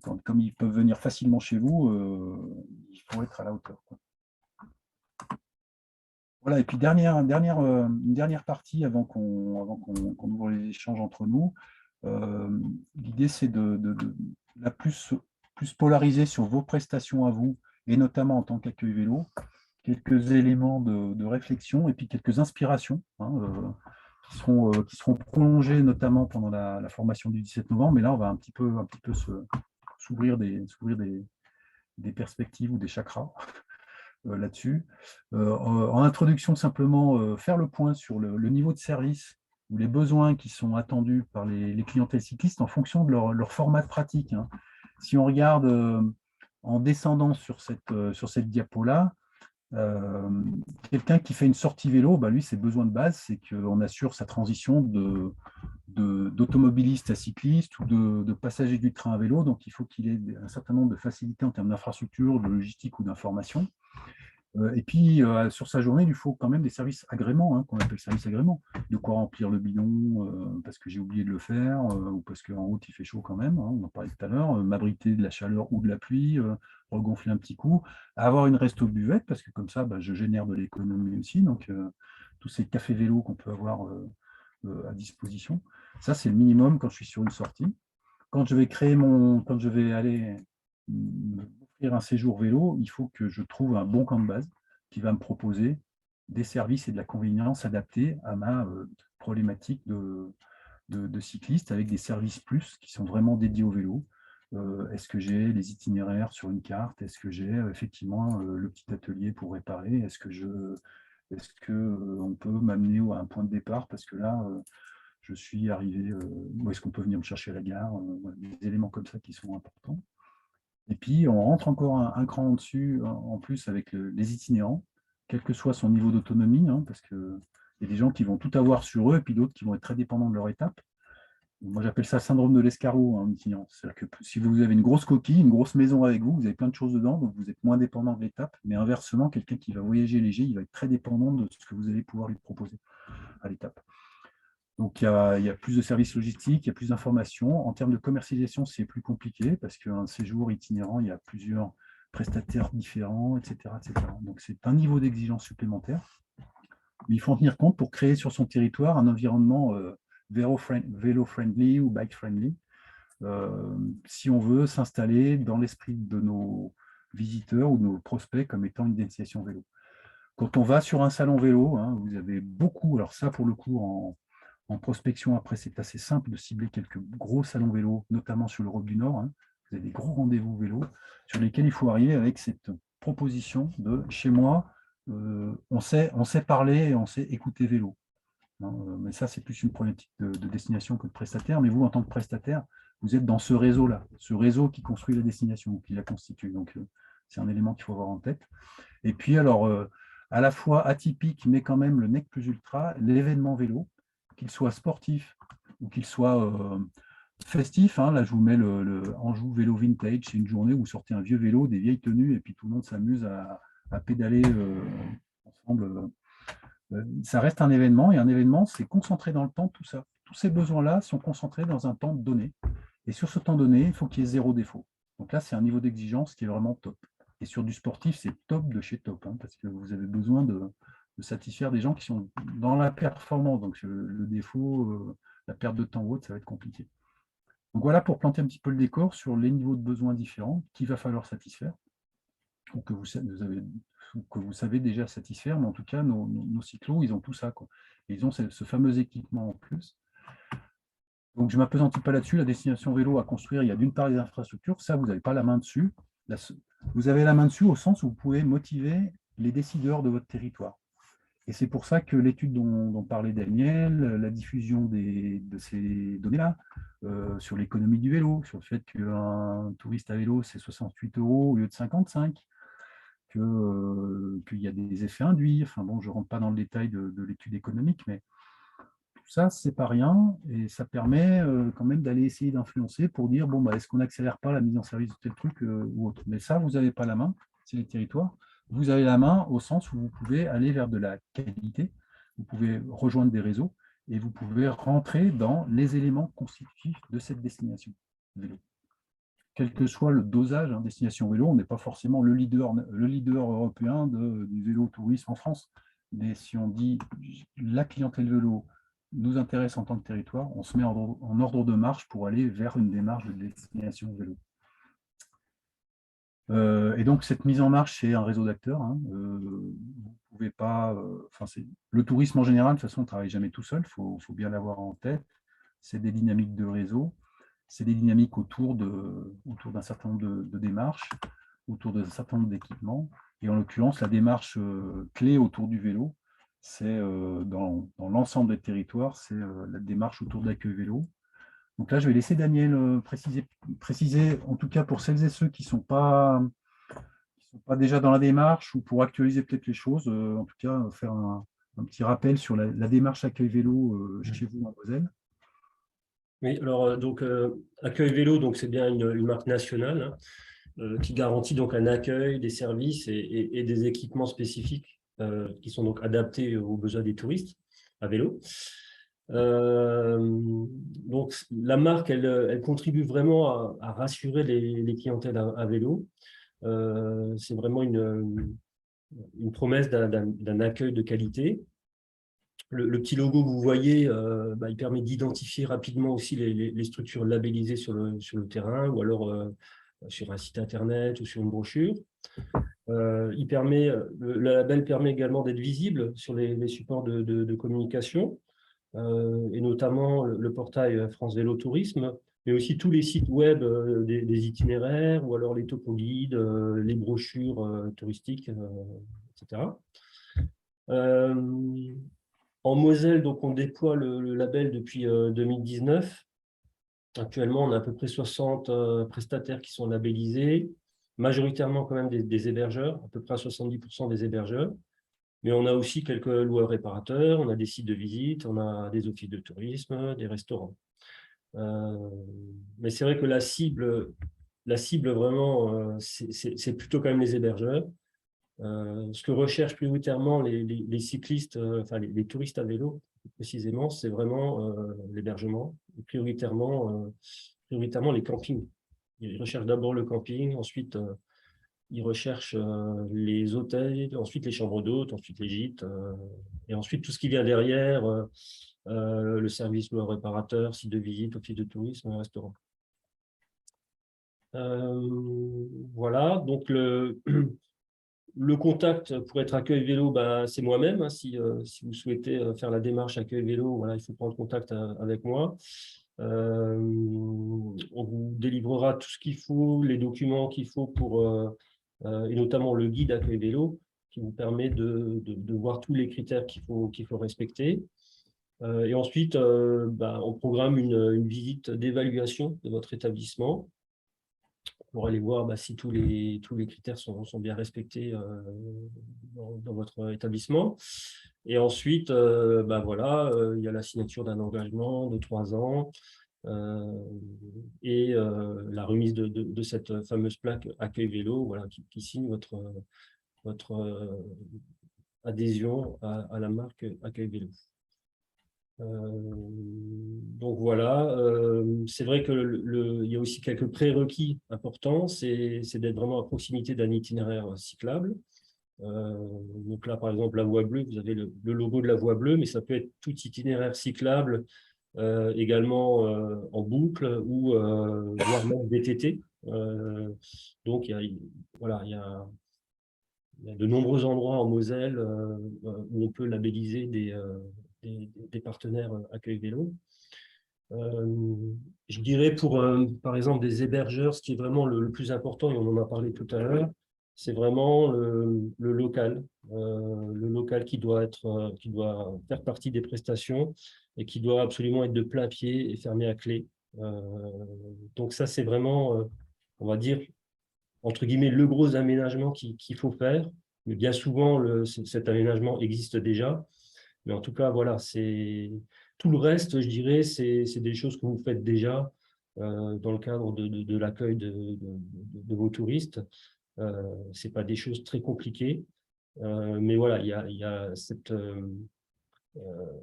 Comme ils peuvent venir facilement chez vous, il faut être à la hauteur. Quoi. Voilà, et puis une dernière partie avant qu'on ouvre les échanges entre nous. L'idée, c'est de la plus polariser sur vos prestations à vous, et notamment en tant qu'accueil vélo, quelques éléments de réflexion et puis quelques inspirations hein, qui seront prolongées notamment pendant la formation du 17 novembre. Mais là, on va un petit peu s'ouvrir des perspectives ou des chakras là-dessus. En introduction, simplement faire le point sur le niveau de service ou les besoins qui sont attendus par les clientèles cyclistes en fonction de leur format de pratique. Hein. Si on regarde en descendant sur cette diapo-là, quelqu'un qui fait une sortie vélo, bah lui, ses besoins de base, c'est qu'on assure sa transition d'automobiliste à cycliste ou de passager du train à vélo. Donc, il faut qu'il ait un certain nombre de facilités en termes d'infrastructure, de logistique ou d'information. Et puis, sur sa journée, il lui faut quand même des services agréments, hein, qu'on appelle services agréments. De quoi remplir le bidon, parce que j'ai oublié de le faire, ou parce qu'en route, il fait chaud quand même, hein, on en parlait tout à l'heure, m'abriter de la chaleur ou de la pluie, regonfler un petit coup, avoir une resto-buvette, parce que comme ça, bah, je génère de l'économie aussi. Donc, tous ces cafés vélos qu'on peut avoir à disposition, ça, c'est le minimum quand je suis sur une sortie. Quand je vais aller offrir un séjour vélo, il faut que je trouve un bon camp de base qui va me proposer des services et de la convenience adaptés à ma problématique de cycliste avec des services plus qui sont vraiment dédiés au vélo. Est-ce que j'ai les itinéraires sur une carte? Est-ce que j'ai effectivement le petit atelier pour réparer? Est-ce que on peut m'amener à un point de départ parce que là, je suis arrivé, où est-ce qu'on peut venir me chercher à la gare, voilà, des éléments comme ça qui sont importants. Et puis, on rentre encore un cran au-dessus, en plus, avec les itinérants, quel que soit son niveau d'autonomie, hein, parce qu'il y a des gens qui vont tout avoir sur eux, et puis d'autres qui vont être très dépendants de leur étape. Moi, j'appelle ça syndrome de l'escargot, hein, itinérant. C'est-à-dire que si vous avez une grosse coquille, une grosse maison avec vous, vous avez plein de choses dedans, donc vous êtes moins dépendant de l'étape. Mais inversement, quelqu'un qui va voyager léger, il va être très dépendant de ce que vous allez pouvoir lui proposer à l'étape. Donc, il y a plus de services logistiques, il y a plus d'informations. En termes de commercialisation, c'est plus compliqué parce qu'un séjour itinérant, il y a plusieurs prestataires différents, etc., etc. Donc, c'est un niveau d'exigence supplémentaire. Mais il faut en tenir compte pour créer sur son territoire un environnement vélo-friendly ou bike-friendly, si on veut s'installer dans l'esprit de nos visiteurs ou de nos prospects comme étant une destination vélo. Quand on va sur un salon vélo, hein, vous avez beaucoup, alors ça pour le coup en prospection, après c'est assez simple de cibler quelques gros salons vélo, notamment sur l'Europe du Nord, hein. Vous avez des gros rendez-vous vélo sur lesquels il faut arriver avec cette proposition de chez moi, on sait parler et on sait écouter vélo. Mais ça, c'est plus une problématique de destination que de prestataire. Mais vous, en tant que prestataire, vous êtes dans ce réseau-là, ce réseau qui construit la destination, qui la constitue. Donc, c'est un élément qu'il faut avoir en tête. Et puis, alors, à la fois atypique, mais quand même le nec plus ultra, l'événement vélo, qu'il soit sportif ou qu'il soit festif. Hein. Là, je vous mets le Anjou Vélo Vintage. C'est une journée où vous sortez un vieux vélo, des vieilles tenues, et puis tout le monde s'amuse à pédaler ensemble. Ça reste un événement, et un événement, c'est concentré dans le temps, tout ça. Tous ces besoins-là sont concentrés dans un temps donné. Et sur ce temps donné, il faut qu'il y ait zéro défaut. Donc là, c'est un niveau d'exigence qui est vraiment top. Et sur du sportif, c'est top de chez top, hein, parce que vous avez besoin de satisfaire des gens qui sont dans la performance. Donc le défaut, la perte de temps ou autre, ça va être compliqué. Donc voilà pour planter un petit peu le décor sur les niveaux de besoins différents qu'il va falloir satisfaire, ou que vous savez déjà satisfaire, mais en tout cas, nos cyclos, ils ont tout ça, quoi. Et ils ont ce fameux équipement en plus. Donc, je ne m'appesantis pas là-dessus. La destination vélo à construire, il y a d'une part les infrastructures, ça, vous n'avez pas la main dessus. Vous avez la main dessus au sens où vous pouvez motiver les décideurs de votre territoire. Et c'est pour ça que l'étude dont parlait Daniel, la diffusion de ces données-là, sur l'économie du vélo, sur le fait qu'un touriste à vélo, c'est 68 € au lieu de 55, qu'il y a des effets induits. Enfin bon, je ne rentre pas dans le détail de l'étude économique, mais tout ça, c'est pas rien, et ça permet quand même d'aller essayer d'influencer pour dire, bon, bah, est-ce qu'on n'accélère pas la mise en service de tel truc ou autre. Mais ça, vous n'avez pas la main, c'est les territoires. Vous avez la main au sens où vous pouvez aller vers de la qualité, vous pouvez rejoindre des réseaux, et vous pouvez rentrer dans les éléments constitutifs de cette destination vélo. Quel que soit le dosage, hein, destination vélo, on n'est pas forcément le leader européen du vélo tourisme en France. Mais si on dit la clientèle vélo nous intéresse en tant que territoire, on se met en ordre de marche pour aller vers une démarche de destination vélo. Et donc, cette mise en marche, c'est un réseau d'acteurs. Hein. Vous pouvez pas. Le tourisme en général, de toute façon, on ne travaille jamais tout seul, il faut bien l'avoir en tête. C'est des dynamiques de réseau. C'est des dynamiques autour d'un certain nombre de démarches, autour d'un certain nombre d'équipements. Et en l'occurrence, la démarche clé autour du vélo, c'est dans l'ensemble des territoires, c'est la démarche autour de l'accueil vélo. Donc là, je vais laisser Daniel préciser, en tout cas pour celles et ceux qui ne sont pas déjà dans la démarche, ou pour actualiser peut-être les choses, en tout cas faire un petit rappel sur la démarche accueil vélo chez vous, Mademoiselle. Oui, alors Accueil Vélo, donc c'est bien une marque nationale qui garantit donc un accueil, des services et des équipements spécifiques qui sont donc adaptés aux besoins des touristes à vélo. Donc la marque, elle contribue vraiment à rassurer les clientèles à vélo. C'est vraiment une promesse d'un accueil de qualité. Le petit logo que vous voyez, il permet d'identifier rapidement aussi les structures labellisées sur le terrain, ou alors sur un site internet ou sur une brochure. Le label permet également d'être visible sur les supports de communication, et notamment le portail France Vélo Tourisme, mais aussi tous les sites web des itinéraires, ou alors les topoguides, les brochures touristiques, etc. En Moselle, donc, on déploie le label depuis 2019. Actuellement, on a à peu près 60 prestataires qui sont labellisés, majoritairement quand même des hébergeurs, à peu près à 70% des hébergeurs. Mais on a aussi quelques loueurs réparateurs, on a des sites de visite, on a des offices de tourisme, des restaurants. Mais c'est vrai que la cible vraiment, c'est plutôt quand même les hébergeurs. Ce que recherchent prioritairement les cyclistes, enfin les touristes à vélo, précisément, c'est vraiment l'hébergement, et prioritairement les campings. Ils recherchent d'abord le camping, ensuite ils recherchent les hôtels, ensuite les chambres d'hôtes, ensuite les gîtes, et ensuite tout ce qui vient derrière, le service loueur réparateur, site de visite, office de tourisme, restaurant. Voilà, donc le contact pour être accueil vélo, bah, c'est moi-même. Hein, si vous souhaitez faire la démarche accueil vélo, voilà, il faut prendre contact avec moi. On vous délivrera tout ce qu'il faut, les documents qu'il faut et notamment le guide accueil vélo qui vous permet de voir tous les critères qu'il faut respecter. Et ensuite, bah, on programme une visite d'évaluation de votre établissement pour aller voir bah, si tous les critères sont bien respectés dans votre établissement. Et ensuite, bah, voilà, il y a la signature d'un engagement de 3 ans et la remise de cette fameuse plaque accueil vélo voilà, qui signe votre adhésion à la marque accueil vélo. Donc voilà, c'est vrai qu'il y a aussi quelques prérequis importants, c'est d'être vraiment à proximité d'un itinéraire cyclable. Donc là, par exemple, la voie bleue, vous avez le logo de la voie bleue, mais ça peut être tout itinéraire cyclable, également en boucle ou voire même VTT. Donc voilà, il y a de nombreux endroits en Moselle où on peut labelliser des partenaires accueil vélo. Je dirais pour, par exemple, des hébergeurs, ce qui est vraiment le plus important, et on en a parlé tout à l'heure, c'est vraiment le local. Le local qui doit faire partie des prestations et qui doit absolument être de plein pied et fermé à clé. Donc ça, c'est vraiment, on va dire, entre guillemets, le gros aménagement qu'il faut faire. Mais bien souvent, cet aménagement existe déjà. Mais en tout cas, voilà, tout le reste, je dirais, c'est des choses que vous faites déjà dans le cadre de l'accueil de vos touristes. Ce n'est pas des choses très compliquées. Mais voilà, il y a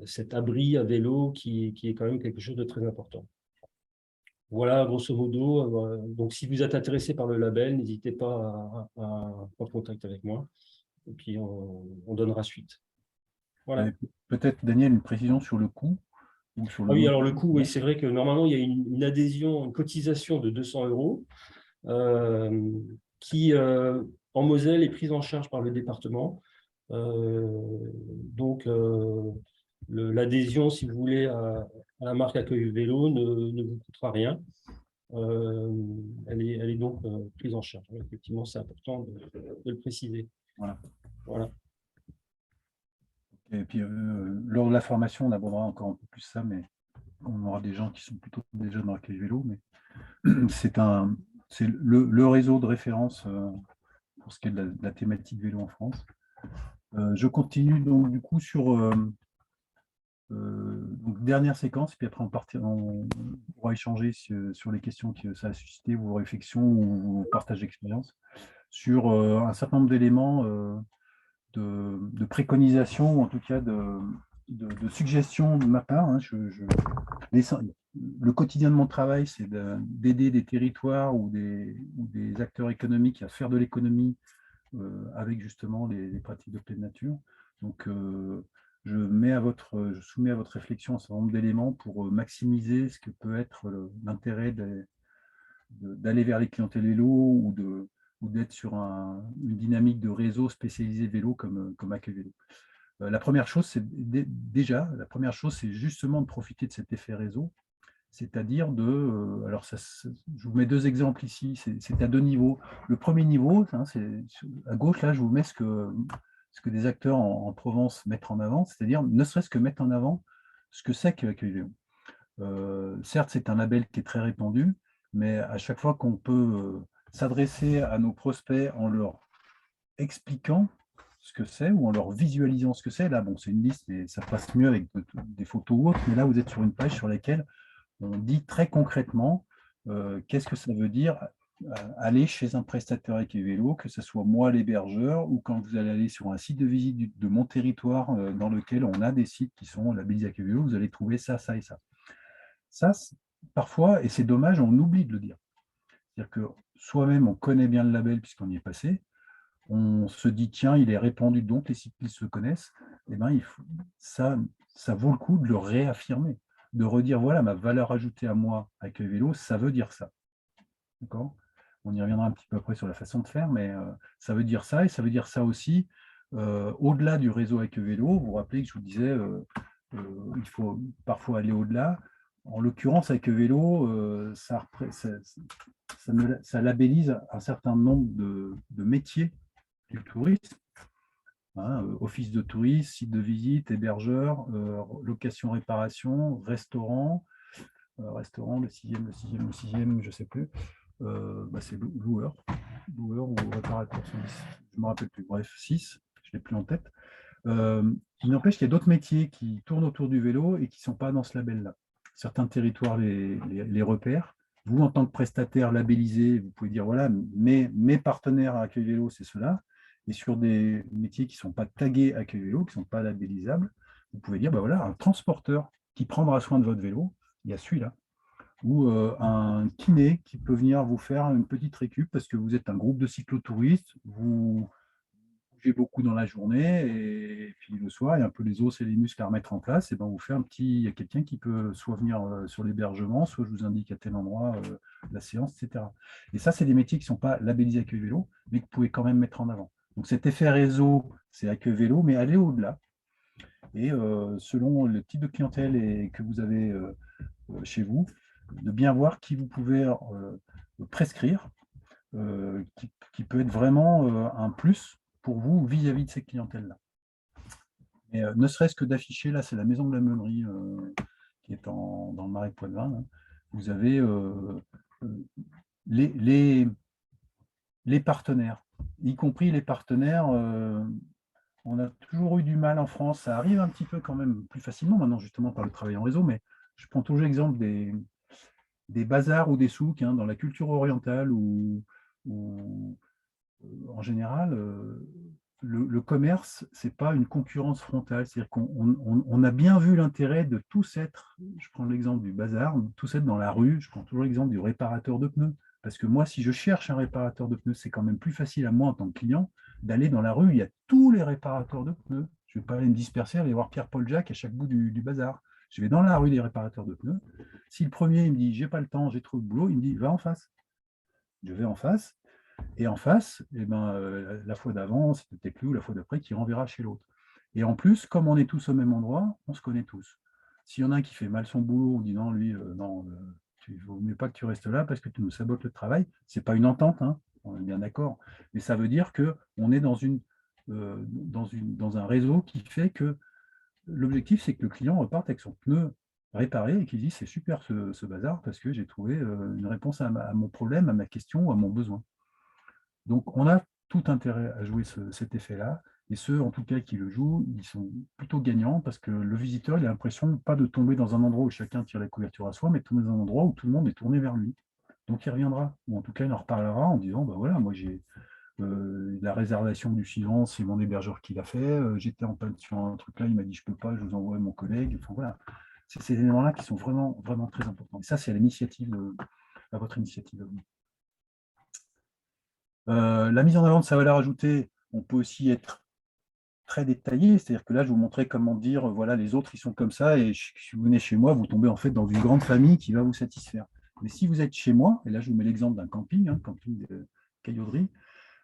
cet abri à vélo qui est quand même quelque chose de très important. Voilà, grosso modo. Donc, si vous êtes intéressé par le label, n'hésitez pas à prendre contact avec moi. Et puis, on donnera suite. Voilà. Peut-être, Daniel, une précision sur le coût ou sur le Ah oui, montant. alors le coût, oui, c'est vrai que normalement, il y a une adhésion, une cotisation de 200 € qui, en Moselle, est prise en charge par le département. Donc, l'adhésion, si vous voulez, à la marque Accueil Vélo ne vous coûtera rien. Elle est donc prise en charge. Effectivement, c'est important de le préciser. Voilà. Voilà. Et puis, lors de la formation, on abordera encore un peu plus ça, mais on aura des gens qui sont plutôt déjà dans l'accueil vélo, mais c'est le réseau de référence pour ce qui est de la thématique vélo en France. Je continue donc du coup sur donc, dernière séquence, puis après on pourra échanger sur les questions que ça a suscité, vos réflexions ou vos partages d'expérience, sur un certain nombre d'éléments de préconisation, ou en tout cas de suggestions de ma part. Hein. Le quotidien de mon travail, c'est d'aider des territoires ou des acteurs économiques à faire de l'économie avec justement les pratiques de pleine nature. Donc, je soumets à votre réflexion un certain nombre d'éléments pour maximiser ce que peut être l'intérêt d'aller vers les clientèles vélo ou d'être sur une dynamique de réseau spécialisé vélo comme Accueil Vélo. La première chose, c'est justement de profiter de cet effet réseau, c'est-à-dire alors je vous mets 2 exemples ici, c'est à 2 niveaux. Le premier niveau, hein, c'est à gauche, là, je vous mets ce que des acteurs en Provence mettent en avant, c'est-à-dire ne serait-ce que mettre en avant ce que c'est que Accueil Vélo. Certes, c'est un label qui est très répandu, mais à chaque fois qu'on peut s'adresser à nos prospects en leur expliquant ce que c'est ou en leur visualisant ce que c'est, là, bon, c'est une liste et ça passe mieux avec des photos ou autres, mais là, vous êtes sur une page sur laquelle on dit très concrètement qu'est-ce que ça veut dire aller chez un prestataire Accueil Vélo, que ce soit moi l'hébergeur ou quand vous allez aller sur un site de visite de mon territoire dans lequel on a des sites qui sont labellisés Accueil Vélo, vous allez trouver ça, ça et ça. Ça, parfois, et c'est dommage, on oublie de le dire. C'est-à-dire que soi-même, on connaît bien le label puisqu'on y est passé, on se dit, tiens, il est répandu, donc les cyclistes se connaissent, et ben, ça vaut le coup de le réaffirmer, de redire, voilà, ma valeur ajoutée à moi, Accueil Vélo, ça veut dire ça. D'accord ? On y reviendra un petit peu après sur la façon de faire, mais ça veut dire ça, et ça veut dire ça aussi, au-delà du réseau Accueil Vélo. Vous vous rappelez que je vous disais, il faut parfois aller au-delà. En l'occurrence, Accueil Vélo, ça labellise un certain nombre de métiers du tourisme, hein, office de tourisme, site de visite, hébergeur, location-réparation, restaurant, le sixième, je ne sais plus, c'est loueur ou réparateur, je ne me rappelle plus, bref, 6, je ne l'ai plus en tête. Il n'empêche qu'il y a d'autres métiers qui tournent autour du vélo et qui ne sont pas dans ce label-là. Certains territoires les repèrent. Vous, en tant que prestataire labellisé, vous pouvez dire, voilà, mes partenaires à Accueil Vélo, c'est cela. Et sur des métiers qui ne sont pas tagués Accueil Vélo, qui ne sont pas labellisables, vous pouvez dire, voilà, un transporteur qui prendra soin de votre vélo, il y a celui-là. Ou un kiné qui peut venir vous faire une petite récup parce que vous êtes un groupe de cyclotouristes, vous bougez beaucoup dans la journée et puis le soir, il y a un peu les os et les muscles à remettre en place, et ben, il y a quelqu'un qui peut soit venir sur l'hébergement, soit je vous indique à tel endroit la séance, etc. Et ça, c'est des métiers qui ne sont pas labellisés Accueil Vélo, mais que vous pouvez quand même mettre en avant. Donc cet effet réseau, c'est Accueil Vélo, mais allez au-delà. Et selon le type de clientèle que vous avez chez vous, de bien voir qui vous pouvez prescrire, qui peut être vraiment un plus pour vous vis-à-vis de ces clientèles-là. Ne serait-ce que d'afficher, là c'est la maison de la meunerie qui est dans le Marais de Poitevin, hein. Vous avez les partenaires, y compris les partenaires. On a toujours eu du mal en France, ça arrive un petit peu quand même plus facilement maintenant justement par le travail en réseau, mais je prends toujours l'exemple des bazars ou des souks, hein, dans la culture orientale ou en général, le commerce, ce n'est pas une concurrence frontale. C'est-à-dire qu'on a bien vu l'intérêt de tous être, je prends l'exemple du bazar, tous être dans la rue, je prends toujours l'exemple du réparateur de pneus. Parce que moi, si je cherche un réparateur de pneus, c'est quand même plus facile à moi en tant que client d'aller dans la rue. Il y a tous les réparateurs de pneus. Je ne vais pas aller me disperser, aller voir Pierre-Paul Jacques à chaque bout du bazar. Je vais dans la rue des réparateurs de pneus. Si le premier il me dit j'ai pas le temps, j'ai trop de boulot, il me dit va en face. Je vais en face. Et en face, la fois d'avant, c'était peut-être lui ou la fois d'après qui renverra chez l'autre. Et en plus, comme on est tous au même endroit, on se connaît tous. S'il y en a un qui fait mal son boulot, on dit non, lui, non, il ne vaut mieux pas que tu restes là parce que tu nous sabotes le travail. Ce n'est pas une entente, hein, on est bien d'accord. Mais ça veut dire qu'on est dans un réseau qui fait que l'objectif, c'est que le client reparte avec son pneu réparé et qu'il dise c'est super ce bazar parce que j'ai trouvé une réponse à mon problème, à ma question ou à mon besoin. Donc, on a tout intérêt à jouer cet effet-là. Et ceux, en tout cas, qui le jouent, ils sont plutôt gagnants parce que le visiteur, il a l'impression pas de tomber dans un endroit où chacun tire la couverture à soi, mais de tomber dans un endroit où tout le monde est tourné vers lui. Donc, il reviendra. Ou en tout cas, il en reparlera en disant, bah voilà, moi, j'ai la réservation du suivant, c'est mon hébergeur qui l'a fait. J'étais en panne sur un truc là, il m'a dit, je peux pas, je vous envoie mon collègue. Enfin, voilà. C'est ces éléments-là qui sont vraiment, vraiment très importants. Et ça, c'est à votre initiative. La mise en avant de sa valeur ajoutée, on peut aussi être très détaillé, c'est-à-dire que là, je vous montrais comment dire, voilà, les autres, ils sont comme ça, et si vous venez chez moi, vous tombez en fait dans une grande famille qui va vous satisfaire. Mais si vous êtes chez moi, et là, je vous mets l'exemple d'un camping, camping de Caillauderie,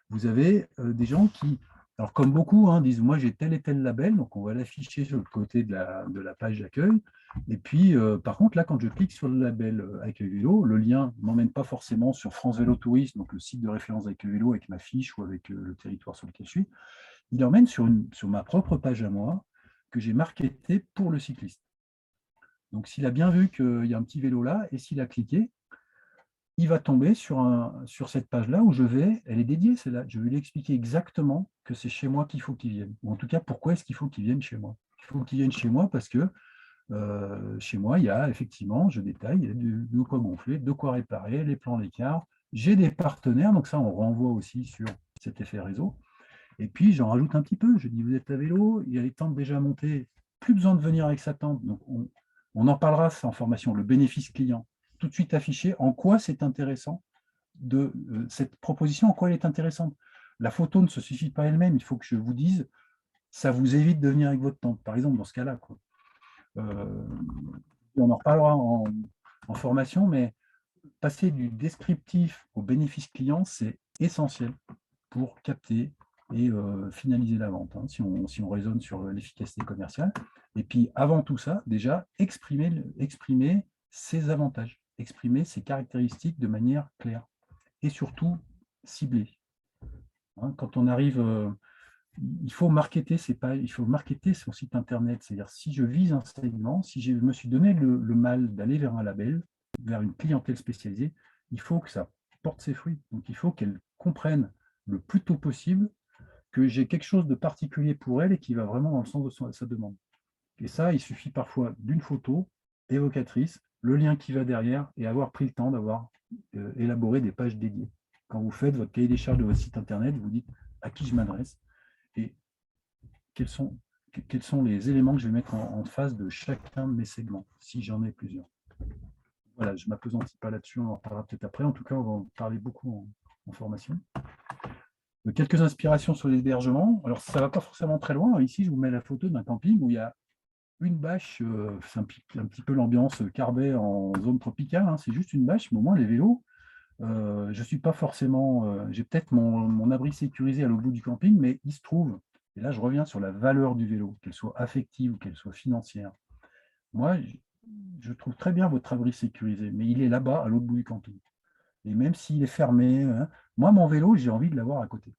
vous avez des gens qui, alors comme beaucoup, disent, moi, j'ai tel et tel label, donc on va l'afficher sur le côté de la page d'accueil. Et puis, par contre, là, quand je clique sur le label Accueil Vélo, le lien ne m'emmène pas forcément sur France Vélo Tourisme, donc le site de référence d'Accueil Vélo avec ma fiche ou avec le territoire sur lequel je suis. il emmène sur ma propre page à moi que j'ai marketée pour le cycliste. Donc, s'il a bien vu qu'il y a un petit vélo là, et s'il a cliqué, il va tomber sur cette page-là où elle est dédiée, celle-là. Je vais lui expliquer exactement que c'est chez moi qu'il faut qu'il vienne. Ou en tout cas, pourquoi est-ce qu'il faut qu'il vienne chez moi. Il faut qu'il vienne chez moi parce que chez moi, il y a effectivement, je détaille, il y a de quoi gonfler, de quoi réparer, les plans d'écart. J'ai des partenaires, donc ça, on renvoie aussi sur cet effet réseau. Et puis, j'en rajoute un petit peu. Je dis, vous êtes à vélo, il y a les tentes déjà montées, plus besoin de venir avec sa tente. Donc, on en parlera, ça, en formation, le bénéfice client. Tout de suite affiché en quoi c'est intéressant de cette proposition, en quoi elle est intéressante. La photo ne se suffit pas elle-même. Il faut que je vous dise, ça vous évite de venir avec votre tente, par exemple, dans ce cas-là. On en reparlera en formation, mais passer du descriptif au bénéfice client, c'est essentiel pour capter et finaliser la vente, hein, si on raisonne sur l'efficacité commerciale. Et puis, avant tout ça, déjà, exprimer ses avantages, exprimer ses caractéristiques de manière claire et surtout ciblée. Hein, quand on arrive, il faut marketer, il faut marketer son site internet. C'est-à-dire, si je vise un segment, si je me suis donné le mal d'aller vers un label, vers une clientèle spécialisée, il faut que ça porte ses fruits. Donc, il faut qu'elle comprenne le plus tôt possible que j'ai quelque chose de particulier pour elle et qui va vraiment dans le sens de sa demande. Et ça, il suffit parfois d'une photo évocatrice, le lien qui va derrière et avoir pris le temps d'avoir élaboré des pages dédiées. Quand vous faites votre cahier des charges de votre site internet, vous dites à qui je m'adresse et quels sont les éléments que je vais mettre en face de chacun de mes segments, si j'en ai plusieurs. Voilà, je ne m'appesantis pas là-dessus, on en reparlera peut-être après. En tout cas, on va en parler beaucoup en formation. Quelques inspirations sur l'hébergement. Alors, ça ne va pas forcément très loin. Ici, je vous mets la photo d'un camping où il y a une bâche, c'est un petit peu l'ambiance Carbet en zone tropicale, hein, c'est juste une bâche, mais au moins les vélos, je ne suis pas forcément, j'ai peut-être mon abri sécurisé à l'autre bout du camping, mais il se trouve, et là je reviens sur la valeur du vélo, qu'elle soit affective ou qu'elle soit financière. Moi, je trouve très bien votre abri sécurisé, mais il est là-bas, à l'autre bout du camping. Et même s'il est fermé, hein, moi, mon vélo, j'ai envie de l'avoir à côté.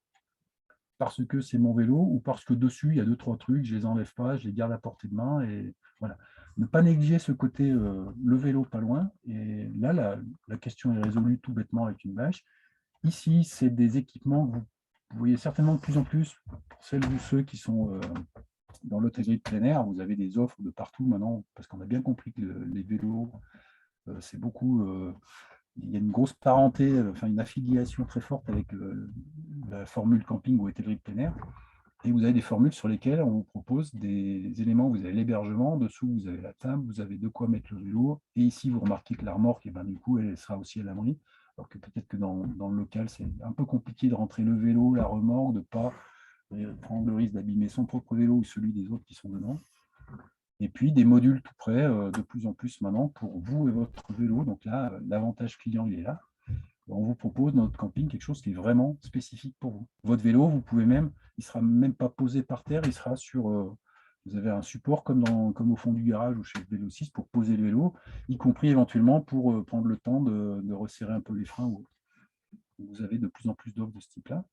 Parce que c'est mon vélo ou parce que dessus, il y a deux, trois trucs, je ne les enlève pas, je les garde à portée de main. Et voilà. Ne pas négliger ce côté, le vélo pas loin. Et là, la question est résolue tout bêtement avec une bâche. Ici, c'est des équipements que vous voyez certainement de plus en plus pour celles ou ceux qui sont dans l'hôtellerie de plein air. Vous avez des offres de partout maintenant, parce qu'on a bien compris que les vélos, c'est beaucoup il y a une grosse parenté, enfin une affiliation très forte avec la formule camping ou hôtellerie de plein air. Et vous avez des formules sur lesquelles on vous propose des éléments. Vous avez l'hébergement, dessous vous avez la table, vous avez de quoi mettre le vélo. Et ici, vous remarquez que la remorque, et ben, du coup, elle sera aussi à l'abri. Alors que peut-être que dans le local, c'est un peu compliqué de rentrer le vélo, la remorque, de ne pas prendre le risque d'abîmer son propre vélo ou celui des autres qui sont dedans. Et puis des modules tout prêts de plus en plus maintenant pour vous et votre vélo. Donc là, l'avantage client, il est là. On vous propose dans notre camping quelque chose qui est vraiment spécifique pour vous. Votre vélo, vous pouvez même, il ne sera même pas posé par terre, il sera sur, vous avez un support comme au fond du garage ou chez le vélociste pour poser le vélo, y compris éventuellement pour prendre le temps de resserrer un peu les freins. Vous avez de plus en plus d'offres de ce type-là.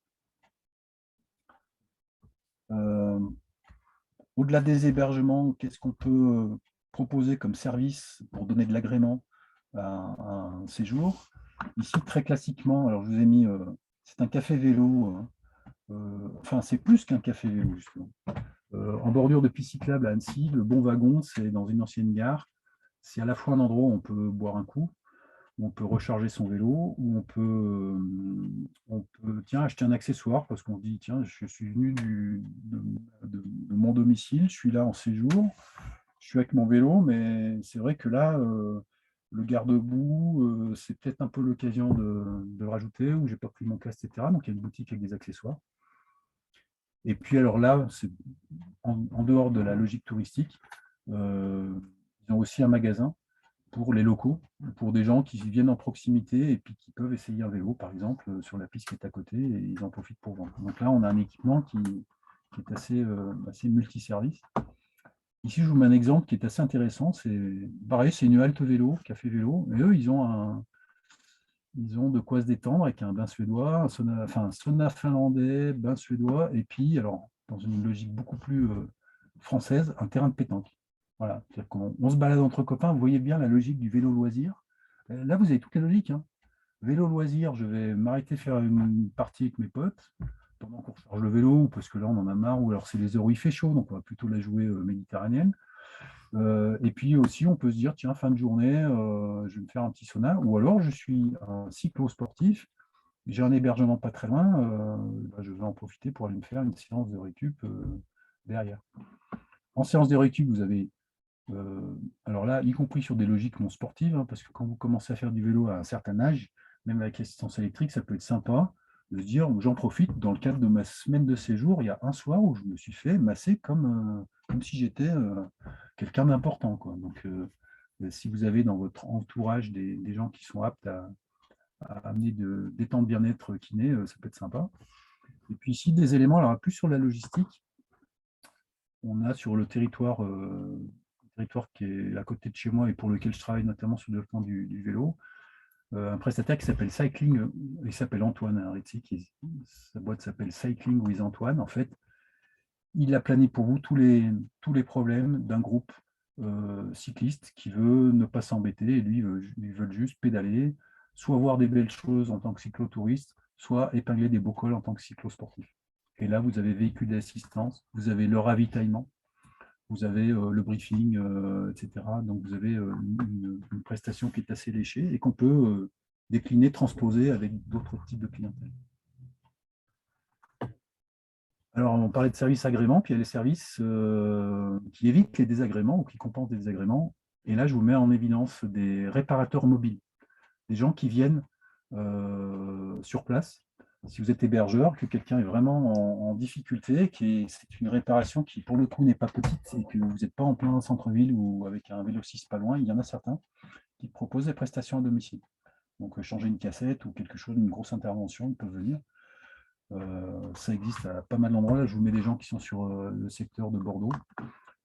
Au-delà des hébergements, qu'est-ce qu'on peut proposer comme service pour donner de l'agrément à un séjour? Ici, très classiquement, alors je vous ai mis, c'est un café vélo, enfin c'est plus qu'un café vélo justement. En bordure de piste cyclable à Annecy, le Bon Wagon, c'est dans une ancienne gare. C'est à la fois un endroit où on peut boire un coup, où on peut recharger son vélo, où on peut tiens, acheter un accessoire parce qu'on dit tiens, je suis venu de mon domicile, je suis là en séjour, je suis avec mon vélo, mais c'est vrai que là, le garde-boue, c'est peut-être un peu l'occasion de le rajouter, ou j'ai pas pris mon casque, etc. Donc il y a une boutique avec des accessoires. Et puis alors là, c'est en dehors de la logique touristique, ils ont aussi un magasin pour les locaux, pour des gens qui viennent en proximité et puis qui peuvent essayer un vélo, par exemple, sur la piste qui est à côté, et ils en profitent pour vendre. Donc là, on a un équipement qui est assez multiservice. Ici, je vous mets un exemple qui est assez intéressant. C'est pareil, c'est une halte vélo, café vélo, et eux, ils ont de quoi se détendre avec un bain suédois, un sauna finlandais, bain suédois, et puis, alors, dans une logique beaucoup plus française, un terrain de pétanque. Voilà, c'est-à-dire qu'on se balade entre copains, vous voyez bien la logique du vélo loisir. Là, vous avez toute la logique, hein. Vélo loisir, je vais m'arrêter faire une partie avec mes potes pendant qu'on recharge le vélo, parce que là, on en a marre, ou alors c'est les heures où il fait chaud, donc on va plutôt la jouer méditerranéenne. Et puis aussi, on peut se dire, tiens, fin de journée, je vais me faire un petit sauna, ou alors je suis un cyclo-sportif, j'ai un hébergement pas très loin, je vais en profiter pour aller me faire une séance de récup derrière. En séance de récup, vous avez, alors là, y compris sur des logiques non sportives, hein, parce que quand vous commencez à faire du vélo à un certain âge, même avec l'assistance électrique, ça peut être sympa de se dire, j'en profite, dans le cadre de ma semaine de séjour, il y a un soir où je me suis fait masser comme si j'étais quelqu'un d'important, quoi. Donc, si vous avez dans votre entourage des gens qui sont aptes à amener des temps de bien-être kiné, ça peut être sympa. Et puis ici, des éléments, alors plus sur la logistique, on a sur le territoire qui est à côté de chez moi et pour lequel je travaille notamment sur le développement du vélo, un prestataire qui s'appelle Cycling, il s'appelle Antoine Aretti, sa boîte s'appelle Cycling with Antoine. En fait, il a plané pour vous tous les problèmes d'un groupe cycliste qui veut ne pas s'embêter, et lui, ils veulent juste pédaler, soit voir des belles choses en tant que cyclotouriste, soit épingler des beaux cols en tant que cyclosportif. Et là, vous avez véhicule d'assistance, vous avez le ravitaillement, vous avez le briefing, etc. Donc, vous avez une prestation qui est assez léchée et qu'on peut décliner, transposer avec d'autres types de clientèle. Alors, on parlait de services agréments, puis il y a les services qui évitent les désagréments ou qui compensent des désagréments. Et là, je vous mets en évidence des réparateurs mobiles, des gens qui viennent sur place. Si vous êtes hébergeur, que quelqu'un est vraiment en difficulté, c'est une réparation qui, pour le coup, n'est pas petite et que vous n'êtes pas en plein centre-ville ou avec un Vélo 6 pas loin, il y en a certains qui proposent des prestations à domicile. Donc, changer une cassette ou quelque chose, une grosse intervention, ils peuvent venir. Ça existe à pas mal d'endroits. Là, je vous mets des gens qui sont sur le secteur de Bordeaux.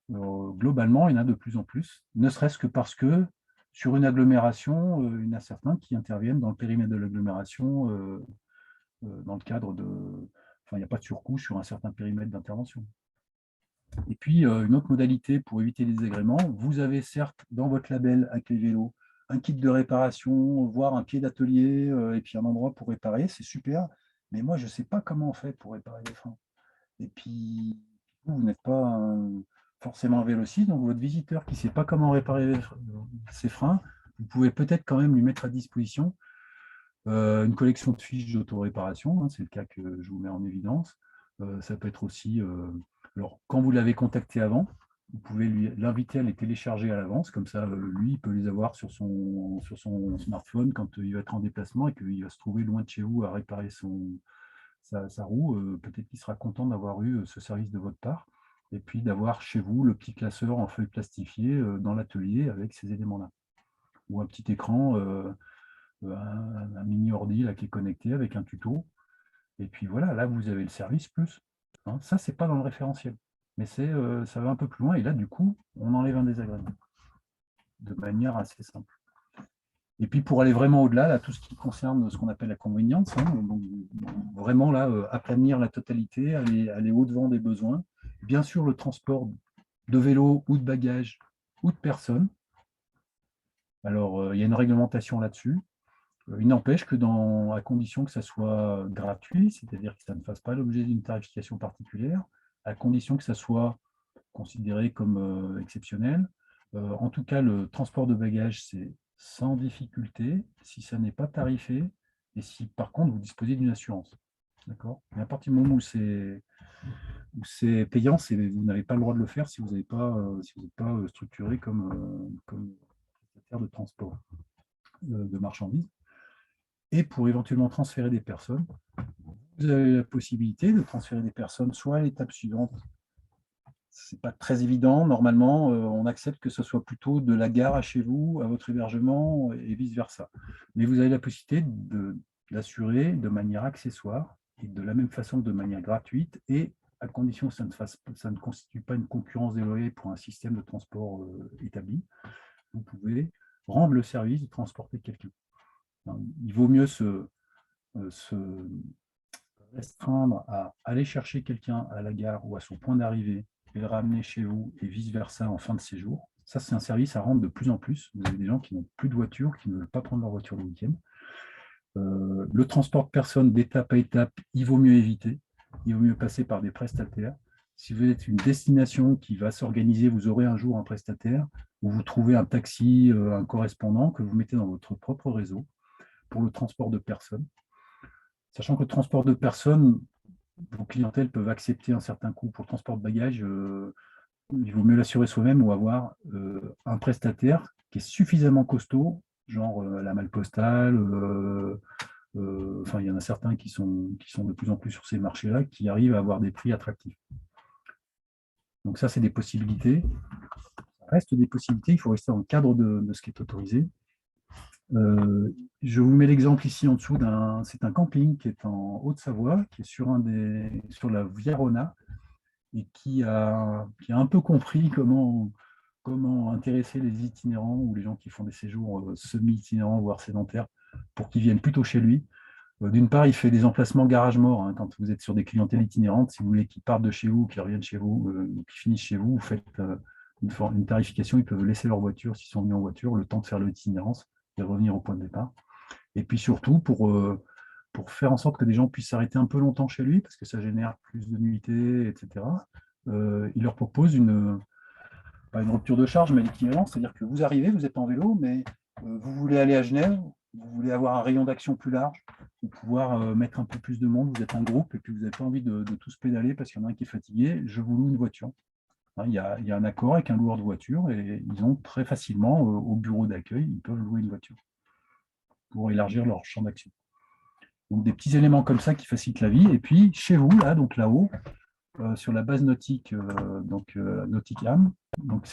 Globalement, il y en a de plus en plus, ne serait-ce que parce que sur une agglomération, il y en a certains qui interviennent dans le périmètre de l'agglomération dans le cadre de... Enfin, il n'y a pas de surcoût sur un certain périmètre d'intervention. Et puis, une autre modalité pour éviter les désagréments, vous avez certes dans votre label Accueil Vélo un kit de réparation, voire un pied d'atelier, et puis un endroit pour réparer, c'est super. Mais moi, je ne sais pas comment on fait pour réparer les freins. Et puis, vous n'êtes pas forcément un vélociste, donc votre visiteur qui ne sait pas comment réparer ses freins, vous pouvez peut-être quand même lui mettre à disposition une collection de fiches d'autoréparation, hein, c'est le cas que je vous mets en évidence. Ça peut être aussi, alors quand vous l'avez contacté avant, vous pouvez l'inviter à les télécharger à l'avance, comme ça, lui, il peut les avoir sur son smartphone quand il va être en déplacement et qu'il va se trouver loin de chez vous à réparer sa roue. Peut-être qu'il sera content d'avoir eu ce service de votre part, et puis d'avoir chez vous le petit classeur en feuille plastifiée dans l'atelier avec ces éléments-là. Ou un petit écran, un mini ordi là, qui est connecté avec un tuto. Et puis voilà, là, vous avez le service plus. Hein, ça, c'est pas dans le référentiel. Mais ça va un peu plus loin. Et là, du coup, on enlève un désagrément de manière assez simple. Et puis, pour aller vraiment au-delà, là, tout ce qui concerne ce qu'on appelle la convenience, hein, donc, vraiment là, aplanir la totalité, aller au-devant des besoins. Bien sûr, le transport de vélo ou de bagages ou de personnes. Alors, il y a une réglementation là-dessus. Il n'empêche que à condition que ça soit gratuit, c'est-à-dire que ça ne fasse pas l'objet d'une tarification particulière, à condition que ça soit considéré comme exceptionnel. En tout cas, le transport de bagages, c'est sans difficulté si ça n'est pas tarifé et si par contre vous disposez d'une assurance. D'accord. Mais à partir du moment où c'est payant, vous n'avez pas le droit de le faire si vous n'êtes pas structuré comme prestataire de transport de marchandises. Et pour éventuellement transférer des personnes, vous avez la possibilité de transférer des personnes soit à l'étape suivante. Ce n'est pas très évident. Normalement, on accepte que ce soit plutôt de la gare à chez vous, à votre hébergement et vice-versa. Mais vous avez la possibilité d'assurer de manière accessoire et de la même façon de manière gratuite et à condition que ça ne constitue pas une concurrence déloyale pour un système de transport établi, vous pouvez rendre le service de transporter quelqu'un. Il vaut mieux restreindre à aller chercher quelqu'un à la gare ou à son point d'arrivée et le ramener chez vous et vice-versa en fin de séjour. Ça, c'est un service à rendre de plus en plus. Vous avez des gens qui n'ont plus de voiture, qui ne veulent pas prendre leur voiture le week-end. Le transport de personnes d'étape à étape, il vaut mieux éviter. Il vaut mieux passer par des prestataires. Si vous êtes une destination qui va s'organiser, vous aurez un jour un prestataire ou vous trouvez un taxi, un correspondant que vous mettez dans votre propre réseau pour le transport de personnes. Sachant que le transport de personnes, vos clientèles peuvent accepter un certain coût pour le transport de bagages. Il vaut mieux l'assurer soi-même ou avoir un prestataire qui est suffisamment costaud, genre la malle postale. Enfin, il y en a certains qui sont de plus en plus sur ces marchés-là, qui arrivent à avoir des prix attractifs. Donc ça, c'est des possibilités. Ça reste des possibilités, il faut rester dans le cadre de ce qui est autorisé. Je vous mets l'exemple ici en dessous c'est un camping qui est en Haute-Savoie, qui est sur la Via Rona, et qui a un peu compris comment intéresser les itinérants ou les gens qui font des séjours semi-itinérants, voire sédentaires, pour qu'ils viennent plutôt chez lui. D'une part, il fait des emplacements garage mort, hein, quand vous êtes sur des clientèles itinérantes. Si vous voulez qu'ils partent de chez vous, qu'ils reviennent chez vous, qu'ils finissent chez vous, vous faites une tarification. Ils peuvent laisser leur voiture s'ils sont venus en voiture, le temps de faire l'itinérance et revenir au point de départ. Et puis surtout, pour faire en sorte que des gens puissent s'arrêter un peu longtemps chez lui, parce que ça génère plus de nuitées, etc., il leur propose pas une rupture de charge, mais l'équivalent, c'est-à-dire que vous arrivez, vous êtes en vélo, mais vous voulez aller à Genève, vous voulez avoir un rayon d'action plus large, pour pouvoir mettre un peu plus de monde, vous êtes en groupe, et puis vous n'avez pas envie de tous pédaler parce qu'il y en a un qui est fatigué, je vous loue une voiture. Hein, il y a un accord avec un loueur de voiture, et ils ont très facilement, au bureau d'accueil, ils peuvent louer une voiture pour élargir leur champ d'action. Donc des petits éléments comme ça qui facilitent la vie. Et puis chez vous, là, donc là-haut, sur la base nautique, Nauticam, donc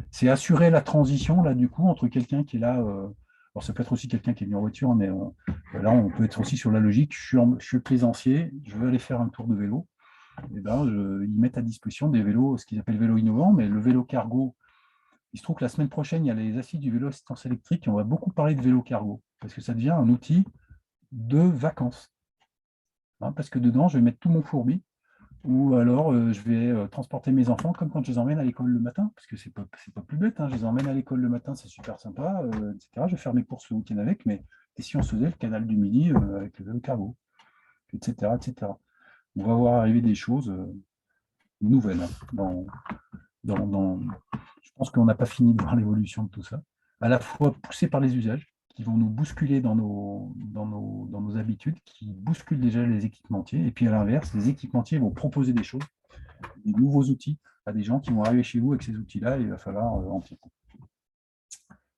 c'est assurer la transition là du coup entre quelqu'un qui est là. Alors ça peut être aussi quelqu'un qui est venu en voiture, mais là on peut être aussi sur la logique. Je suis plaisancier, je veux aller faire un tour de vélo. Et ben, ils mettent à disposition des vélos, ce qu'ils appellent vélos innovants, mais le vélo cargo. Il se trouve que la semaine prochaine, il y a les assises du vélo assistance électrique et on va beaucoup parler de vélo cargo parce que ça devient un outil de vacances. Hein, parce que dedans, je vais mettre tout mon fourbi ou alors je vais transporter mes enfants comme quand je les emmène à l'école le matin, parce que c'est pas plus bête, hein, je les emmène à l'école le matin, c'est super sympa, etc. Je vais faire mes courses le week-end avec, mais et si on se faisait le canal du Midi avec le vélo cargo, etc., etc. On va voir arriver des choses nouvelles. Hein, je pense qu'on n'a pas fini de voir l'évolution de tout ça, à la fois poussé par les usages, qui vont nous bousculer dans nos habitudes, qui bousculent déjà les équipementiers, et puis à l'inverse, les équipementiers vont proposer des choses, des nouveaux outils à des gens qui vont arriver chez vous avec ces outils-là, et il va falloir en tirer.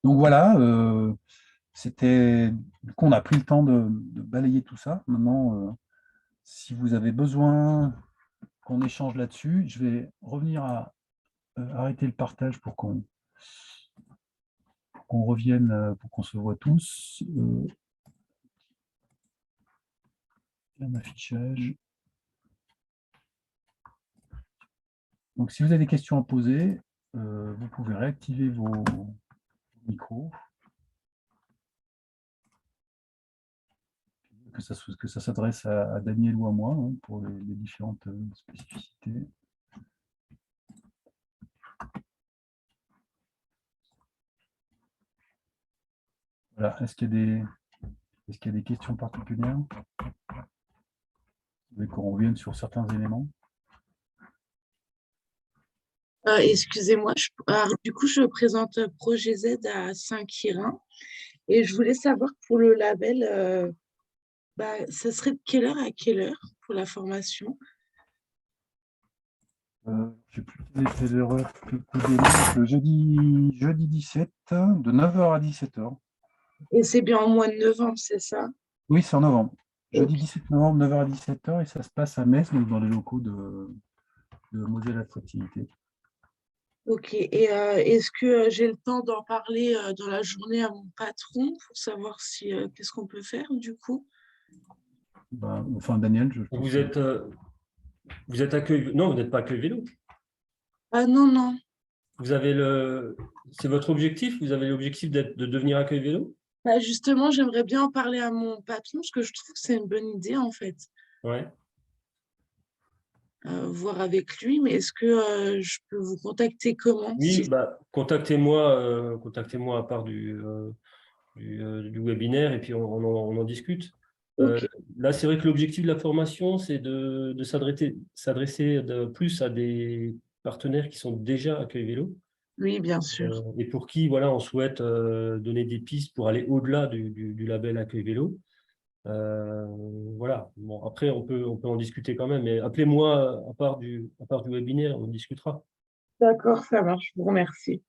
Donc voilà, qu'on a pris le temps de balayer tout ça. Maintenant, si vous avez besoin qu'on échange là-dessus, je vais revenir à arrêter le partage pour qu'on revienne, pour qu'on se voit tous. Un affichage. Donc, si vous avez des questions à poser, vous pouvez réactiver vos micros. Que ça s'adresse à Daniel ou à moi, hein, pour les différentes spécificités. Voilà. Est-ce qu'il y a des questions particulières? Vous voulez qu'on revienne sur certains éléments? Excusez-moi, du coup, je présente Projet Z à Saint-Quirin et je voulais savoir pour le label, ça serait de quelle heure à quelle heure pour la formation? Je ne sais plus quelle était l'heure le jeudi 17, de 9h à 17h. Et c'est bien au mois de novembre, c'est ça? Oui, c'est en novembre. Jeudi Ok. 17 novembre, 9h à 17h, et ça se passe à Metz, donc dans les locaux de Moselle Attractivité. Ok. Et est-ce que j'ai le temps d'en parler dans la journée à mon patron pour savoir si qu'est-ce qu'on peut faire du coup? Enfin, Daniel, je pense. Vous êtes accueil. Non, vous n'êtes pas accueil vélo. Ah non, non. Vous avez c'est votre objectif? Vous avez l'objectif de devenir accueil vélo? Justement, j'aimerais bien en parler à mon patron parce que je trouve que c'est une bonne idée en fait. Ouais. voir avec lui, mais est-ce que je peux vous contacter comment Oui, bah, contactez-moi à part du webinaire et puis on en discute. Euh, Ok, Là, c'est vrai que l'objectif de la formation, c'est de s'adresser plus à des partenaires qui sont déjà accueil vélo oui, bien sûr. et pour qui voilà, on souhaite donner des pistes pour aller au-delà du label accueil vélo. Euh, voilà. Bon, après, on peut en discuter quand même, mais appelez-moi à part du webinaire, on discutera. D'accord, ça marche, je vous remercie.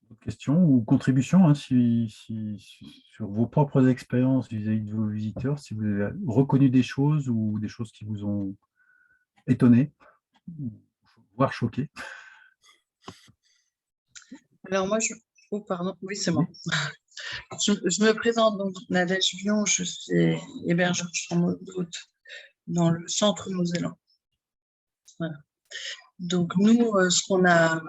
D'autres questions ou contributions, hein, sur vos propres expériences vis-à-vis de vos visiteurs, si vous avez reconnu des choses ou des choses qui vous ont étonné, voire choqué. Alors moi, oh, pardon, oui, c'est moi. Oui. Je me présente donc Nadège Vion, je suis hébergeur chambre d'hôte dans le centre Moselle. Voilà. Donc nous, ce qu'on a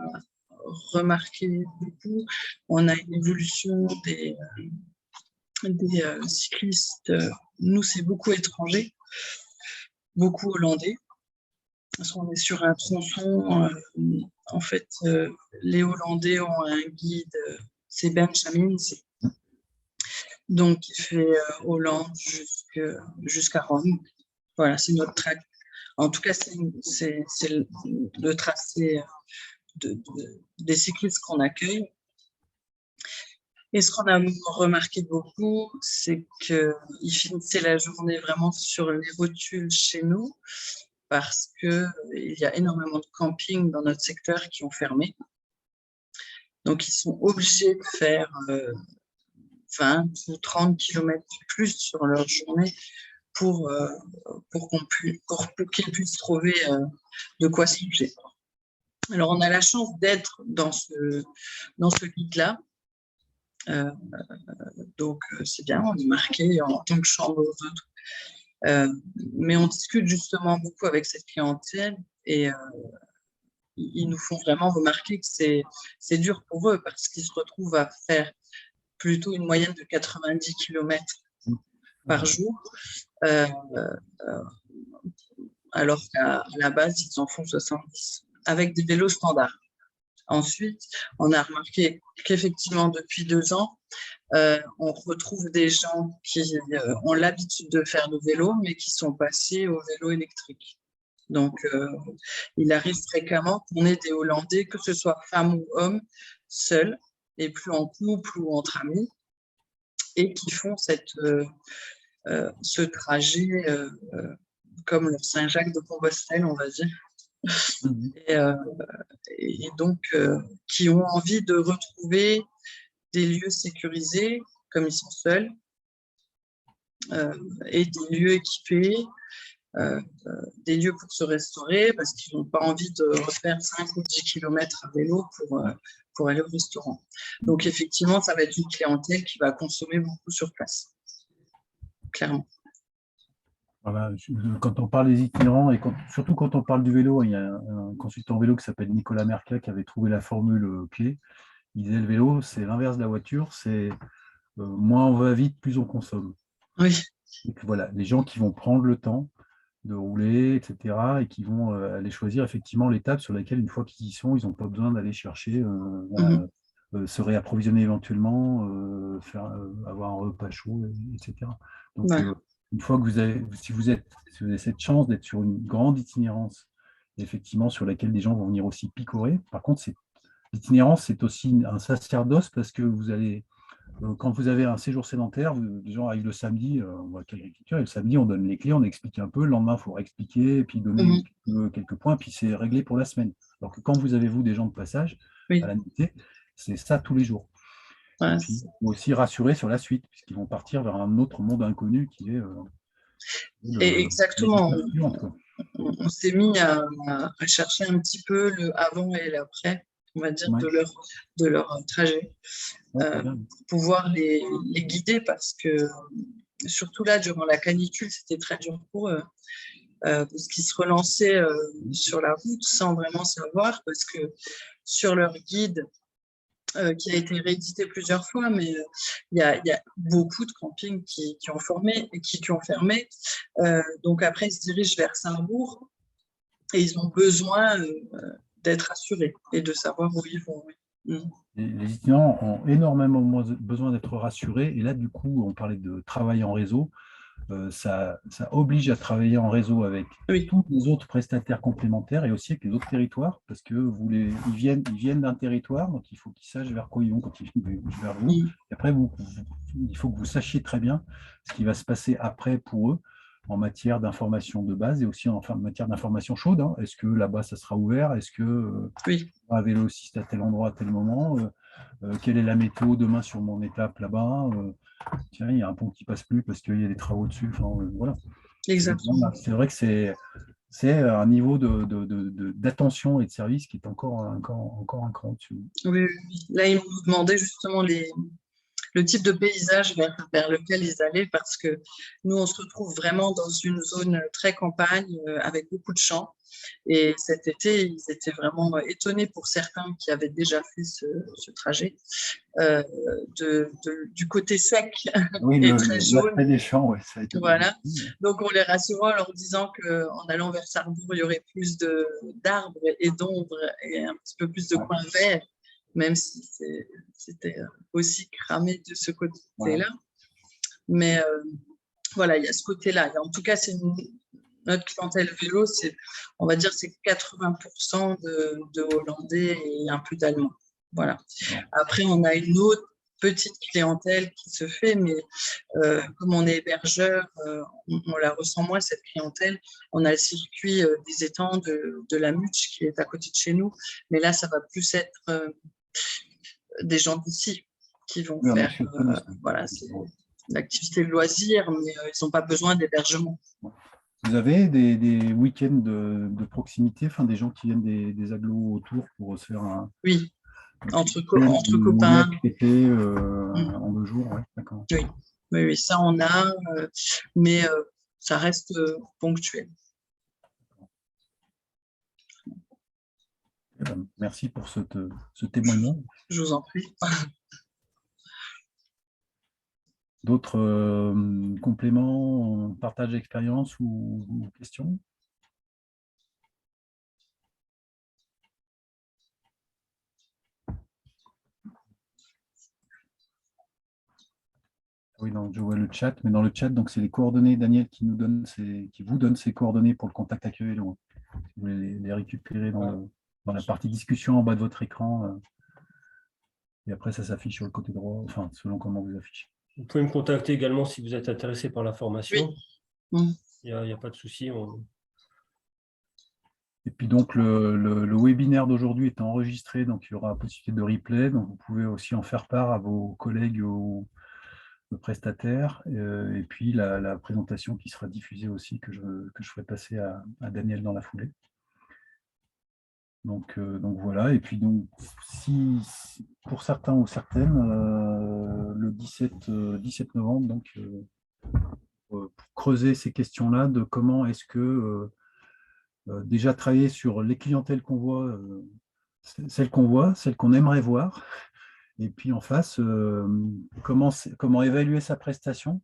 remarqué beaucoup, on a une évolution des cyclistes. Nous, c'est beaucoup étrangers, beaucoup hollandais. Parce qu'on est sur un tronçon, en fait, les Hollandais ont un guide, c'est Benjamin, donc qui fait Hollande jusqu'à Rome. Voilà, c'est notre track. En tout cas, c'est le tracé des cyclistes qu'on accueille. Et ce qu'on a remarqué beaucoup, c'est qu'ils finissaient la journée vraiment sur les rotules chez nous parce qu'il y a énormément de campings dans notre secteur qui ont fermé. Donc, ils sont obligés de faire 20 ou 30 km plus sur leur journée pour qu'ils puissent trouver de quoi se loger. Alors, on a la chance d'être dans ce guide-là. Donc, c'est bien, on est marqué en tant que chambre d'hôte. Mais on discute justement beaucoup avec cette clientèle et ils nous font vraiment remarquer que c'est dur pour eux parce qu'ils se retrouvent à faire plutôt une moyenne de 90 km par jour, euh, euh, alors qu'à la base, ils en font 70 avec des vélos standards. Ensuite, on a remarqué qu'effectivement, depuis 2 ans, on retrouve des gens qui ont l'habitude de faire le vélo, mais qui sont passés au vélo électrique. Donc, il arrive fréquemment qu'on ait des Hollandais, que ce soit femmes ou hommes, seuls, et plus en couple ou entre amis, et qui font ce trajet comme le Saint-Jacques de Compostelle, on va dire. Et donc, qui ont envie de retrouver des lieux sécurisés, comme ils sont seuls, et des lieux équipés, des lieux pour se restaurer, parce qu'ils n'ont pas envie de refaire 5 ou 10 km à vélo pour aller au restaurant. Donc, effectivement, ça va être une clientèle qui va consommer beaucoup sur place, clairement. Voilà, quand on parle des itinérants et surtout quand on parle du vélo, il y a un consultant vélo qui s'appelle Nicolas Mercla qui avait trouvé la formule clé. Il disait le vélo, c'est l'inverse de la voiture, c'est moins on va vite, plus on consomme. Oui. Donc, voilà, les gens qui vont prendre le temps de rouler, etc., et qui vont aller choisir effectivement l'étape sur laquelle, une fois qu'ils y sont, ils n'ont pas besoin d'aller chercher, se réapprovisionner éventuellement, avoir un repas chaud, etc. Donc, Ouais. une fois que si vous avez cette chance d'être sur une grande itinérance, effectivement, sur laquelle des gens vont venir aussi picorer. Par contre, l'itinérance, c'est aussi un sacerdoce parce que quand vous avez un séjour sédentaire, les gens arrivent le samedi, on voit l'agriculture, et le samedi, on donne les clés, on explique un peu, le lendemain, il faut réexpliquer, puis donner quelques points, puis c'est réglé pour la semaine. Alors que quand vous avez, vous, des gens de passage, Oui. à la nuitée, c'est ça tous les jours. Ouais, et puis, il faut aussi rassurer sur la suite, puisqu'ils vont partir vers un autre monde inconnu qui est exactement. l'étape suivante, quoi. On s'est mis à chercher un petit peu le avant et l'après, on va dire, Ouais. de leur trajet, Ouais, très bien. pour pouvoir les guider parce que, surtout là, durant la canicule, c'était très dur pour eux, parce qu'ils se relançaient sur la route sans vraiment savoir, parce que sur leur guide, qui a été réédité plusieurs fois, mais il y a beaucoup de campings qui ont formé et qui ont fermé. Donc après, ils se dirigent vers Sarrebourg et ils ont besoin d'être assurés et de savoir où ils vont. Oui. Les étudiants ont énormément besoin d'être rassurés. Et là, du coup, on parlait de travail en réseau. Ça oblige à travailler en réseau avec tous les autres prestataires complémentaires et aussi avec les autres territoires, parce que ils viennent d'un territoire, donc il faut qu'ils sachent vers quoi ils vont quand ils viennent vers vous. Et après, il faut que vous sachiez très bien ce qui va se passer après pour eux en matière d'information de base et aussi en matière d'information chaude. Hein. Est-ce que là-bas, ça sera ouvert? Est-ce que un vélociste à tel endroit, à tel moment? Quelle est la météo demain sur mon étape là-bas? Tiens, il y a un pont qui passe plus parce qu'il y a des travaux dessus. Enfin, voilà. Exactement. C'est vrai que c'est un niveau d'attention et de service qui est encore un cran dessus. Oui. Là, ils nous demandaient justement le type de paysage vers lequel ils allaient, parce que nous, on se retrouve vraiment dans une zone très campagne avec beaucoup de champs. Et cet été, ils étaient vraiment étonnés pour certains qui avaient déjà fait ce trajet du côté sec et très jaune. Des champs, ouais, ça a été voilà. Donc, on les rassurait en leur disant qu'en allant vers Sarrebourg, il y aurait plus d'arbres et d'ombre et un petit peu plus de coins verts, même si c'était aussi cramé de ce côté-là. Mais voilà, il y a ce côté-là. En tout cas, notre clientèle vélo, on va dire, c'est 80% de Hollandais et un peu d'Allemands. Voilà. Après, on a une autre petite clientèle qui se fait, mais comme on est hébergeur, on la ressent moins, cette clientèle. On a le circuit des étangs de la Muche qui est à côté de chez nous, mais là, ça va plus être des gens d'ici qui vont faire voilà, l'activité de loisir, mais ils n'ont pas besoin d'hébergement. Vous avez des week-ends de proximité, enfin des gens qui viennent des agglos autour pour se faire un... Oui, entre copains. En 2 jours, ouais, d'accord. Oui, ça on a, mais ça reste ponctuel. Merci pour ce témoignage. Je vous en prie. D'autres compléments, partage d'expérience ou questions? Oui, donc je vois le chat, mais dans le chat, donc c'est les coordonnées, Daniel, qui vous donne ses coordonnées pour le contact accueil vélo. Si vous voulez les récupérer dans la partie discussion en bas de votre écran. Et après, ça s'affiche sur le côté droit, enfin, selon comment vous affichez. Vous pouvez me contacter également si vous êtes intéressé par la formation. Il n'y a pas de souci. Et puis donc, le webinaire d'aujourd'hui est enregistré, donc il y aura la possibilité de replay. Donc, vous pouvez aussi en faire part à vos collègues ou prestataires. Et puis, la présentation qui sera diffusée aussi, que je ferai passer à Daniel dans la foulée. Donc voilà. Et puis, donc, si pour certains ou certaines, le 17 novembre, donc, pour creuser ces questions-là de comment est-ce que déjà travailler sur les clientèles qu'on voit, celles qu'on aimerait voir, et puis en face, comment évaluer sa prestation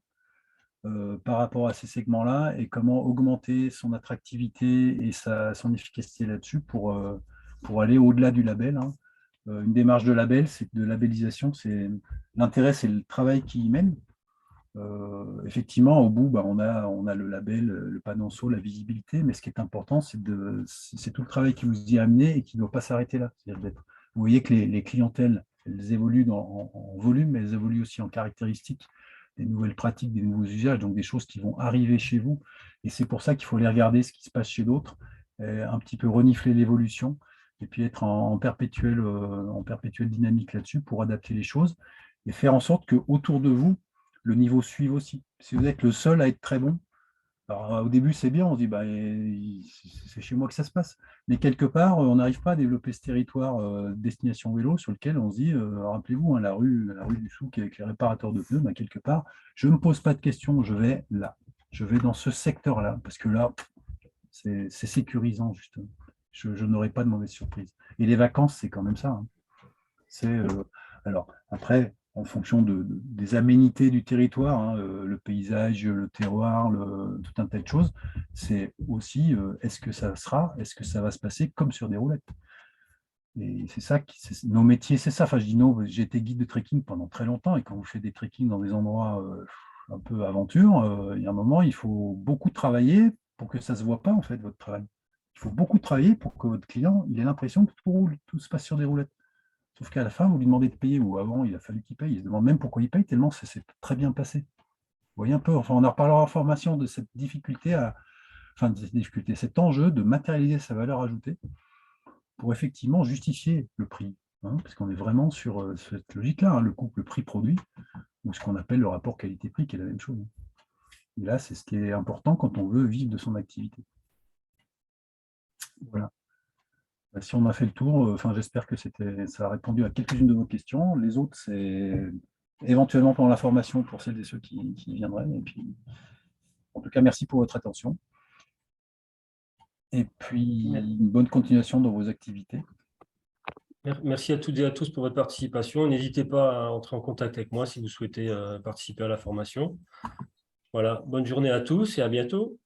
par rapport à ces segments-là et comment augmenter son attractivité et son efficacité là-dessus pour aller au-delà du label. Hein. Une démarche de labellisation, l'intérêt, c'est le travail qui y mène. Effectivement, au bout, on a le label, le panonceau, la visibilité, mais ce qui est important, c'est tout le travail qui vous y a amené et qui ne doit pas s'arrêter là. Vous voyez que les clientèles, elles évoluent en volume, mais elles évoluent aussi en caractéristiques, des nouvelles pratiques, des nouveaux usages, donc des choses qui vont arriver chez vous. Et c'est pour ça qu'il faut aller regarder ce qui se passe chez d'autres, un petit peu renifler l'évolution, et puis être en perpétuelle dynamique là-dessus pour adapter les choses et faire en sorte qu'autour de vous, le niveau suive aussi. Si vous êtes le seul à être très bon, alors au début c'est bien, on se dit c'est chez moi que ça se passe. Mais quelque part, on n'arrive pas à développer ce territoire destination vélo sur lequel on se dit, rappelez-vous, hein, la rue du Souk avec les réparateurs de pneus, quelque part, je ne me pose pas de questions, je vais là. Je vais dans ce secteur-là, parce que là, c'est sécurisant, justement. Je n'aurai pas de mauvaise surprise. Et les vacances, c'est quand même ça. Hein. Alors, après, en fonction des aménités du territoire, hein, le paysage, le terroir, tout un tas de choses, c'est aussi est-ce que ça va se passer comme sur des roulettes? Et c'est ça, nos métiers, c'est ça. Enfin, je dis non, j'ai été guide de trekking pendant très longtemps, et quand vous faites des trekking dans des endroits un peu aventure, il y a un moment, il faut beaucoup travailler pour que ça ne se voit pas, en fait, votre travail. Il faut beaucoup travailler pour que votre client il ait l'impression que tout roule, tout se passe sur des roulettes. Sauf qu'à la fin, vous lui demandez de payer, ou avant, il a fallu qu'il paye. Il se demande même pourquoi il paye, tellement ça s'est très bien passé. Vous voyez un peu, enfin, on en reparlera en formation de cette difficulté, cet enjeu de matérialiser sa valeur ajoutée pour effectivement justifier le prix. Hein, parce qu'on est vraiment sur cette logique-là, hein, le couple prix-produit, ou ce qu'on appelle le rapport qualité-prix, qui est la même chose. Et là, c'est ce qui est important quand on veut vivre de son activité. Voilà. Si on a fait le tour, j'espère que ça a répondu à quelques-unes de vos questions. Les autres, c'est éventuellement pendant la formation pour celles et ceux qui viendraient. Et puis, en tout cas, merci pour votre attention. Et puis, une bonne continuation dans vos activités. Merci à toutes et à tous pour votre participation. N'hésitez pas à entrer en contact avec moi si vous souhaitez participer à la formation. Voilà, bonne journée à tous et à bientôt.